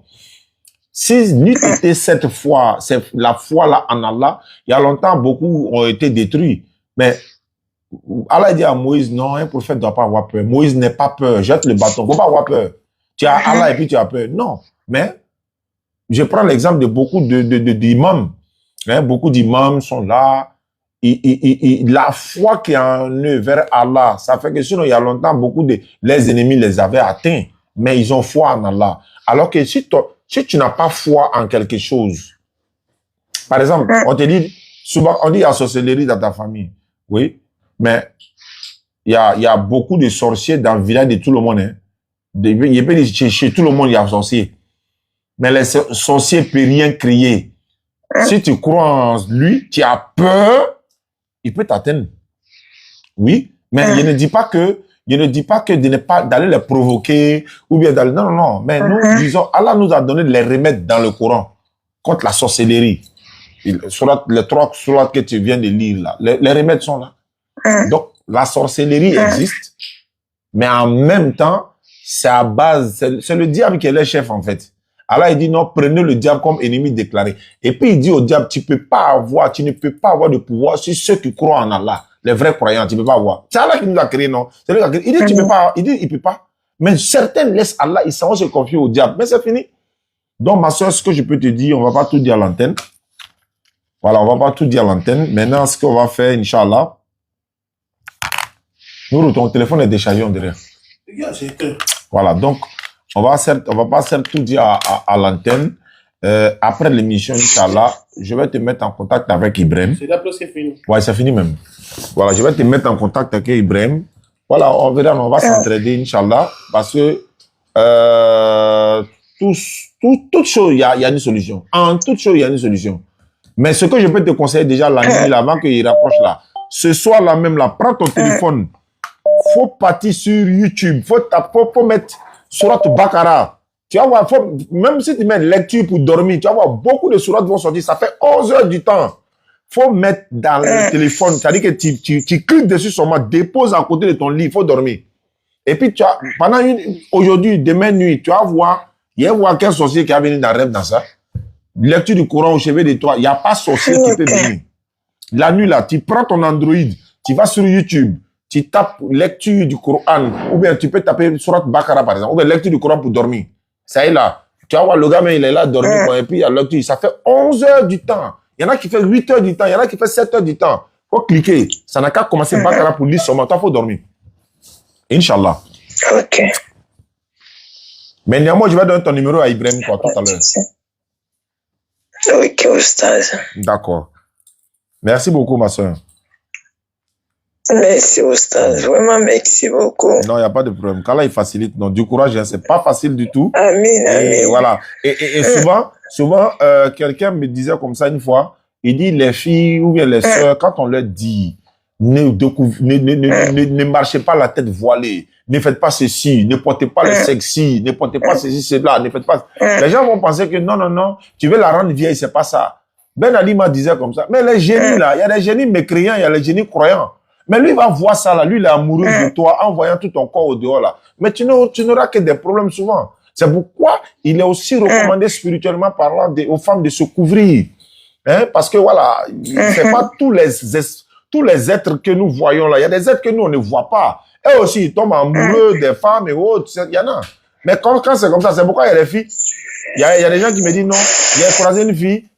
si n'eût été cette foi, c'est la foi là en Allah, il y a longtemps, beaucoup ont été détruits. Mais Allah dit à Moïse, non, un prophète ne doit pas avoir peur. Moïse n'est pas peur, jette le bâton, faut pas avoir peur. Tu as Allah et puis tu as peur. Non, mais je prends l'exemple de beaucoup d'imams. Beaucoup d'imams sont là. La foi qui est en eux vers Allah, ça fait que sinon, il y a longtemps, les ennemis les avaient atteints, mais ils ont foi en Allah. Alors que si tu n'as pas foi en quelque chose, par exemple, on te dit, souvent, on dit il y a sorcellerie dans ta famille. Oui, mais il y a beaucoup de sorciers dans le village de tout le monde. Il peut dire chez tout le monde, il y a sorciers. Mais les sorciers ne peuvent rien crier. Si tu crois en lui, tu as peur, il peut t'atteindre. Oui, mais je ne dis pas que de ne pas d'aller les provoquer ou bien d'aller. Non. Mais nous disons, Allah nous a donné les remèdes dans le Coran contre la sorcellerie. Les 3 sourates que tu viens de lire là, les remèdes sont là. Donc la sorcellerie existe, mais en même temps, c'est à base, c'est le diable qui est le chef en fait. Allah il dit non, prenez le diable comme ennemi déclaré. Et puis il dit au diable, tu ne peux pas avoir de pouvoir sur ceux qui croient en Allah, les vrais croyants, tu ne peux pas avoir. C'est Allah qui nous a créé, non? C'est lui qui a créé. Il dit tu peux pas, il peut pas. Mais certains laissent Allah, ils s'en vont se confier au diable. Mais c'est fini. Donc ma soeur, ce que je peux te dire, on va pas tout dire à l'antenne. Voilà, on va pas tout dire à l'antenne. Maintenant, ce qu'on va faire, Inch'Allah. Nous, ton téléphone est déchargé, on dirait. Voilà, donc, on va pas tout dire à l'antenne, Après l'émission, Inch'Allah, je vais te mettre en contact avec Ibrahim. C'est d'après c'est fini. Ouais, c'est fini même. Voilà, je vais te mettre en contact avec Ibrahim. Voilà, on verra, on va s'entraider, Inch'Allah, parce que toute chose, il y a une solution. En toute chose, il y a une solution. Mais ce que je peux te conseiller déjà la nuit, là, avant qu'il rapproche là, ce soir là même, là, prends ton téléphone. Faut partir sur YouTube. Faut mettre Surat Bakara. Tu vas voir, même si tu mets lecture pour dormir, tu vas voir, beaucoup de sourates vont sortir. Ça fait 11 heures du temps. Faut mettre dans le téléphone. C'est-à-dire que tu cliques dessus seulement, dépose à côté de ton lit, il faut dormir. Et puis, pendant aujourd'hui, demain nuit, tu vas voir, il y a quel sorcier qui a venu dans rêve dans ça. Lecture du Coran au chevet de toi. Il n'y a pas sorcier qui peut venir. La nuit, là, tu prends ton Android, tu vas sur YouTube, tu tapes lecture du Coran, ou bien tu peux taper Surat Bakara, par exemple, ou bien lecture du Coran pour dormir. Ça y est là. Tu vas voir, le gars, mais il est là, dormir, et puis il y a lecture. Ça fait 11 heures du temps. Il y en a qui fait 8 heures du temps, il y en a qui fait 7 heures du temps. Faut cliquer. Ça n'a qu'à commencer Bakara pour lire seulement. Toi, faut dormir. Inch'Allah. Ok. Mais néanmoins, je vais donner ton numéro à Ibrahim, quoi, tout à l'heure. Ok, Oustaz. D'accord. Merci beaucoup, ma soeur. Merci, Oustaz. Vraiment, merci beaucoup. Non, il n'y a pas de problème. Qu'Allah, il facilite. Non, du courage, hein, c'est pas facile du tout. Amen, Et amen. voilà. Et souvent, quelqu'un me disait comme ça une fois, il dit, les filles ou bien les sœurs, quand on leur dit, ne marchez pas la tête voilée, ne faites pas ceci, ne portez pas le sexy, ne portez pas ceci, cela, ne faites pas... Les gens vont penser que non, tu veux la rendre vieille, c'est pas ça. Ben Ali m'a disait comme ça. Mais les génies là, il y a des génies mécréants, il y a les génies croyants. Mais lui, il va voir ça là, lui, il est amoureux de toi en voyant tout ton corps au dehors là. Mais tu n'auras que des problèmes souvent. C'est pourquoi il est aussi recommandé spirituellement parlant aux femmes de se couvrir. Hein? Parce que voilà, c'est pas tous les êtres que nous voyons là. Il y a des êtres que nous, on ne voit pas. Eux aussi, ils tombent amoureux des femmes et autres. Il y en a. Mais quand c'est comme ça, c'est pourquoi il y a des filles. Il y a des gens qui me disent non, il y a croisé une fille,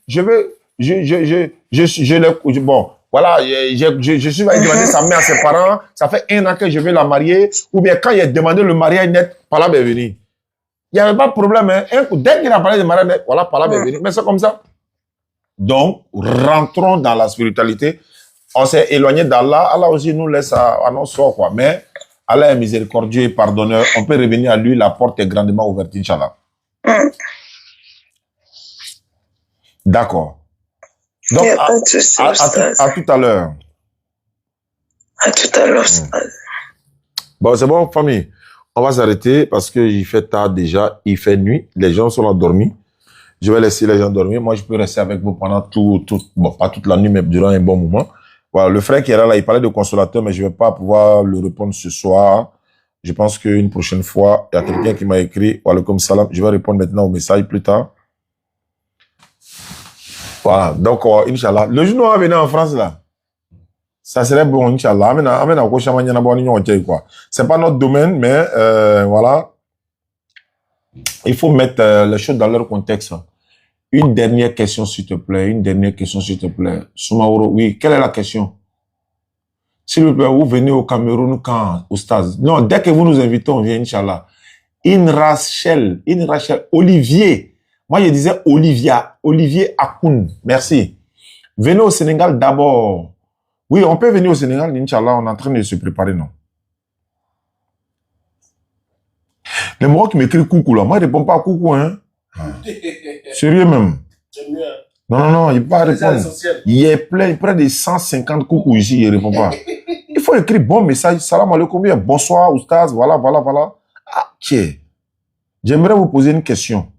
bon, voilà, je suis allé demander sa mère à ses parents, ça fait 1 an que je vais la marier, ou bien quand il a demandé le mariage net, par là, ben venu. Il n'y avait pas de problème, hein. Dès qu'il a parlé de mariage net, voilà, par là, ben venu. Mais c'est comme ça. Donc, rentrons dans la spiritualité. On s'est éloigné d'Allah. Allah aussi nous laisse à nos sorts, quoi. Mais Allah est miséricordieux et pardonneur. On peut revenir à lui. La porte est grandement ouverte, Inch'Allah. D'accord. Donc, à tout à l'heure. À tout à l'heure. Bon, c'est bon, famille. On va s'arrêter parce qu'il fait tard déjà. Il fait nuit. Les gens sont endormis. Je vais laisser les gens dormir. Moi, je peux rester avec vous pendant bon, pas toute la nuit, mais durant un bon moment. Voilà, le frère qui est là, il parlait de consolateur, mais je ne vais pas pouvoir le répondre ce soir. Je pense qu'une prochaine fois, il y a quelqu'un qui m'a écrit, wa alaykoum salam. Je vais répondre maintenant au message plus tard. Voilà, donc, Inch'Allah. Le jour où on va venir en France, là, ça serait bon, Inch'Allah. C'est pas notre domaine, mais voilà. Il faut mettre les choses dans leur contexte. Une dernière question, s'il te plaît. Une dernière question, s'il te plaît. Soumaoro, oui, quelle est la question? S'il vous plaît, vous venez au Cameroun quand, Oustaz? Non, dès que vous nous invitez, on vient, Inch'Allah. Rachel, Olivier. Moi, je disais Olivier Akoun. Merci. Venez au Sénégal d'abord. Oui, on peut venir au Sénégal, Inch'Allah, on est en train de se préparer, non? Les Marocains qui m'écrivent coucou, là. Moi, je ne réponds pas à coucou, hein. Sérieux même. Non, il ne peut pas répondre. Il y a près de 150 coucou ici, il ne répond pas. Il faut écrire bon message. Salam alaikum, bonsoir, oustaz, voilà. Ah, tiens. J'aimerais vous poser une question.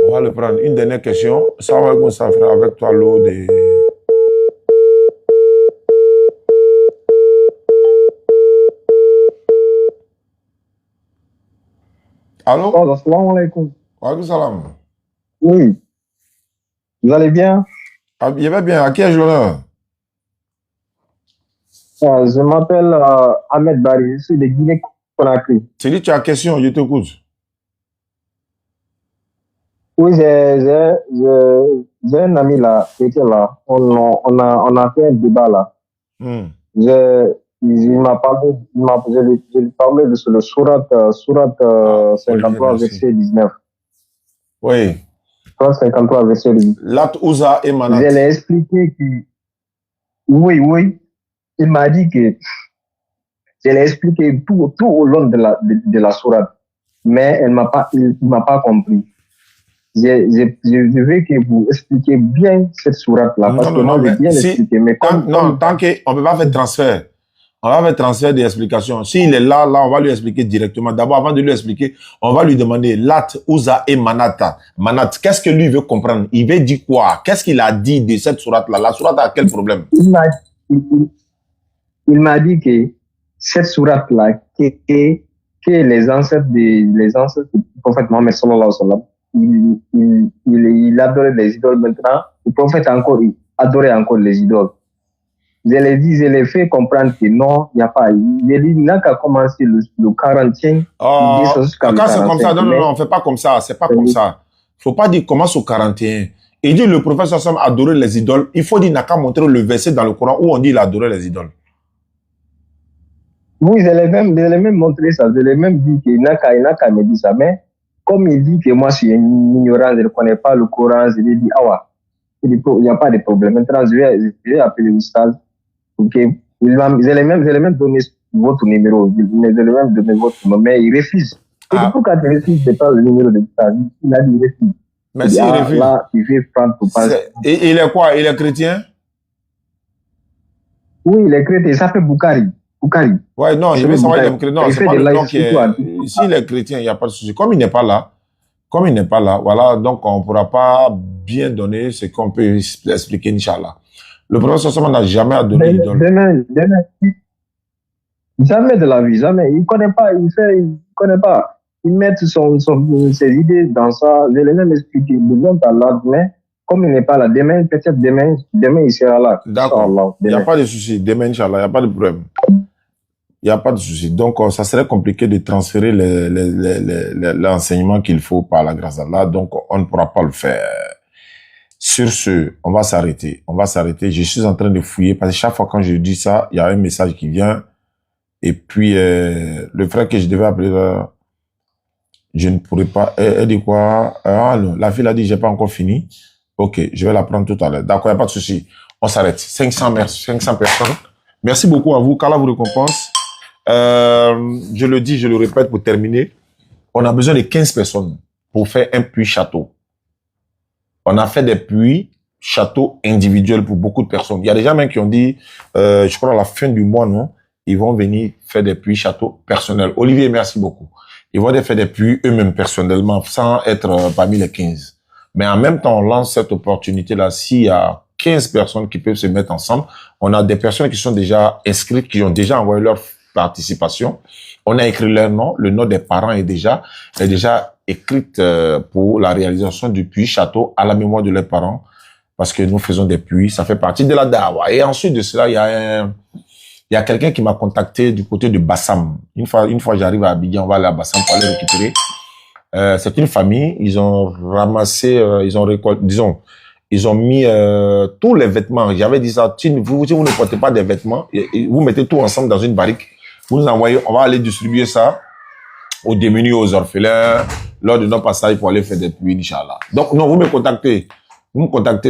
On va le prendre. Une dernière question. Salam alaikum, ça fera avec toi l'eau de... Allô? Assalamu alaikum. Wa alaikum salam. Oui. Vous allez bien? Ah, il va bien. À qui ai-je l'honneur? Je m'appelle Ahmed Bari. Je suis de Guinée-Conakry. C'est dit, tu as une question, je t'écoute. Oui, j'ai un ami là, qui était là. On a fait un débat là. il m'a parlé, je lui parlais de le surat 53, verset 19. Oui. Surat 53, verset 19. Lat, Ouza et Manat. Je l'ai expliqué que, oui, il m'a dit que, je l'ai expliqué tout au long de la sourate, mais il m'a pas compris. Je veux que vous expliquiez bien cette sourate-là, parce que moi, j'ai bien expliqué. Mais tant qu'on ne peut pas faire transfert, on va faire transfert des explications. S'il est là, on va lui expliquer directement. D'abord, avant de lui expliquer, on va lui demander Lat, Ouza et Manata. Manat, qu'est-ce que lui veut comprendre? Il veut dire quoi? Qu'est-ce qu'il a dit de cette sourate-là? La sourate a quel problème? Il m'a dit que cette sourate-là, que les ancêtres du prophète Mohammed sallallahu alayhi wa sallam, il adorait les idoles maintenant. Le prophète adorait encore les idoles. Je l'ai fait comprendre que non, il n'y a pas. Il n'a qu'à commencer le 40e. Quand c'est comme ça, non, on ne fait pas comme ça. C'est pas comme ça. Il ne faut pas dire commence au 41. Et dit le prophète sallallahu alayhi wa sallam adorait les idoles. Il faut dire qu'il n'a qu'à montrer le verset dans le Coran où on dit qu'il adorait les idoles. Oui, je l'ai même montré ça. Je l'ai même dit qu'il n'a qu'à me dire ça. Mais comme il dit que moi, je suis ignorant, je ne connais pas le Coran, je lui ai dit, ah ouais, il n'y a pas de problème. Maintenant, je vais appeler le stade. Okay. Je l'ai même donné votre numéro. Je l'ai même donné votre numéro, mais il refuse. Et pourquoi tu refuses de prendre le numéro de stade? Il a dit, il refuse. Mais s'il refuse. Là, il veut prendre pour passer. Et il est quoi? Il est chrétien? Oui, il est chrétien. Il s'appelle Boukari. Ouais, non, je veux savoir, il est chrétien. Non, c'est pas le nom qui est. S'il est chrétien, il n'y a pas de souci. Comme il n'est pas là, voilà, donc on ne pourra pas bien donner ce qu'on peut expliquer, Inch'Allah. Le prophète sallallahu n'a jamais donné l'idole. Jamais de la vie, jamais. Il ne connaît pas, il connaît pas. Il met ses idées dans ça. Je l'ai même expliqué. Mais comme il n'est pas là, peut-être demain, il sera là. D'accord. Il n'y a pas de souci. Demain, Inch'Allah, il n'y a pas de problème. Il n'y a pas de souci. Donc, ça serait compliqué de transférer l'enseignement qu'il faut par la grâce d'Allah. Donc, on ne pourra pas le faire. Sur ce, on va s'arrêter. Je suis en train de fouiller parce que chaque fois quand je dis ça, il y a un message qui vient. Et puis, le frère que je devais appeler là, je ne pourrais pas. Elle dit quoi? La fille a dit, j'ai pas encore fini. Ok, je vais la prendre tout à l'heure. D'accord, il n'y a pas de souci. On s'arrête. 500 personnes. Merci beaucoup à vous. Qu'Allah vous récompense. Je le dis, je le répète pour terminer. On a besoin de 15 personnes pour faire un puits château. On a fait des puits châteaux individuels pour beaucoup de personnes. Il y a des gens même qui ont dit, je crois à la fin du mois, non, ils vont venir faire des puits châteaux personnels. Olivier, merci beaucoup. Ils vont faire des puits eux-mêmes personnellement, sans être parmi les 15. Mais en même temps, on lance cette opportunité-là. S'il y a 15 personnes qui peuvent se mettre ensemble, on a des personnes qui sont déjà inscrites, qui ont déjà envoyé leur participation. On a écrit leur nom, le nom des parents est déjà écrite pour la réalisation du puits château à la mémoire de leurs parents, parce que nous faisons des puits, ça fait partie de la dawa. Et ensuite de cela, il y a quelqu'un qui m'a contacté du côté de Bassam. Une fois j'arrive à Abidjan, on va aller à Bassam pour aller récupérer. C'est une famille, ils ont ramassé, ils ont récolté, disons, ils ont mis tous les vêtements. J'avais dit ça, vous ne portez pas des vêtements, vous mettez tout ensemble dans une barrique, vous nous envoyez, on va aller distribuer ça aux démunis, aux orphelins, lors de nos passages pour aller faire des puits, Inch'Allah. Donc, non, vous me contactez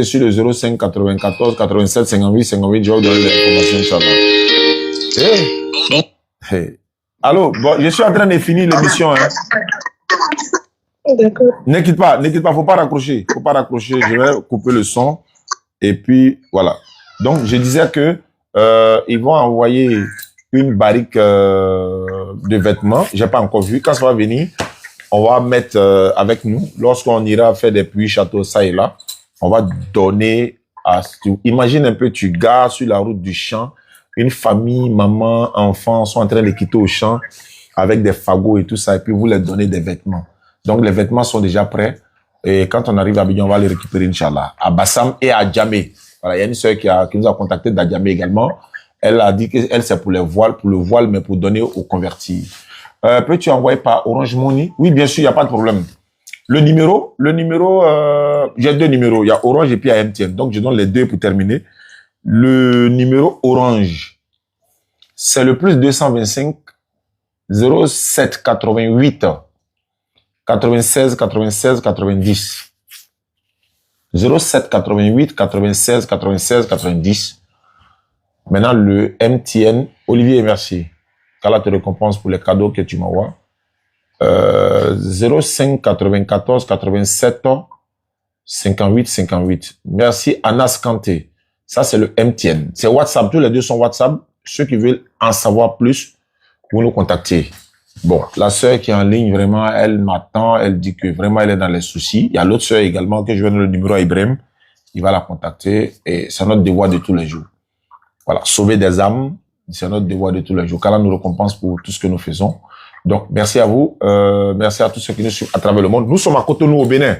sur le 05 94 87 58 58, je vais vous donner l'information, Inch'Allah. Hey. Allô, bon, je suis en train de finir l'émission, hein. D'accord. N'inquiète pas, faut pas raccrocher, je vais couper le son, et puis, voilà. Donc, je disais que, ils vont envoyer une barrique de vêtements. J'ai pas encore vu. Quand ça va venir, on va mettre avec nous. Lorsqu'on ira faire des puits châteaux ça et là, on va donner à... Imagine un peu, tu gares sur la route du champ, une famille, maman, enfant sont en train de quitter au champ avec des fagots et tout ça, et puis vous leur donnez des vêtements. Donc les vêtements sont déjà prêts. Et quand on arrive à Abidjan, on va les récupérer, Inch'Allah. À Bassam et à Djamé. Voilà, il y a une sœur qui nous a contacté d'Adjamé également. Elle a dit qu'elle, c'est pour le voile, mais pour donner aux convertis. Peux-tu envoyer par Orange Money? Oui, bien sûr, il n'y a pas de problème. Le numéro, j'ai deux numéros. Il y a Orange et puis il y a MTN. Donc, je donne les deux pour terminer. Le numéro Orange, C'est le plus 225 07 88 96 96 90. 07 88 96 96 90. Maintenant, le MTN, Olivier, merci. Qu'Allah te récompense pour les cadeaux que tu m'envoies. 05 94 87 58 58. Merci Anas Kanté. Ça, c'est le MTN. C'est WhatsApp. Tous les deux sont WhatsApp. Ceux qui veulent en savoir plus, vous nous contactez. Bon, la sœur qui est en ligne, vraiment, elle m'attend. Elle dit que vraiment, elle est dans les soucis. Il y a l'autre sœur également que je vais donner le numéro à Ibrahim. Il va la contacter et c'est notre devoir de tous les jours. Voilà, sauver des âmes, c'est notre devoir de tous les jours. Qu'Allah nous récompense pour tout ce que nous faisons. Donc, merci à vous. Merci à tous ceux qui nous suivent à travers le monde. Nous sommes à Cotonou au Bénin.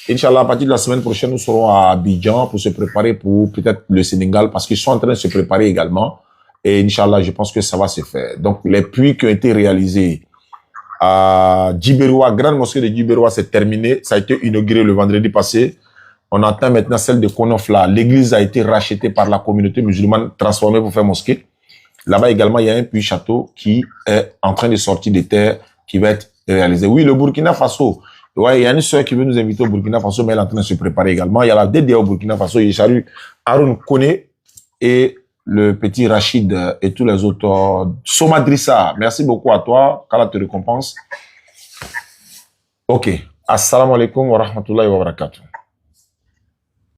Inch'Allah, à partir de la semaine prochaine, nous serons à Abidjan pour se préparer pour peut-être le Sénégal parce qu'ils sont en train de se préparer également. Et Inch'Allah, je pense que ça va se faire. Donc, les puits qui ont été réalisés à Djiberoua, grande mosquée de Djiberoua, c'est terminé. Ça a été inauguré le vendredi passé. On attend maintenant celle de Konofla. L'église a été rachetée par la communauté musulmane, transformée pour faire mosquée. Là-bas également, il y a un puits château qui est en train de sortir des terres, qui va être réalisé. Oui, le Burkina Faso. Ouais, il y a une sœur qui veut nous inviter au Burkina Faso, mais elle est en train de se préparer également. Il y a la DDA au Burkina Faso. Il y a Haroun Kone et le petit Rachid et tous les autres. Somadrissa, merci beaucoup à toi. Qu'Allah te récompense. Ok. Assalamu alaikum wa rahmatullahi wa barakatuh.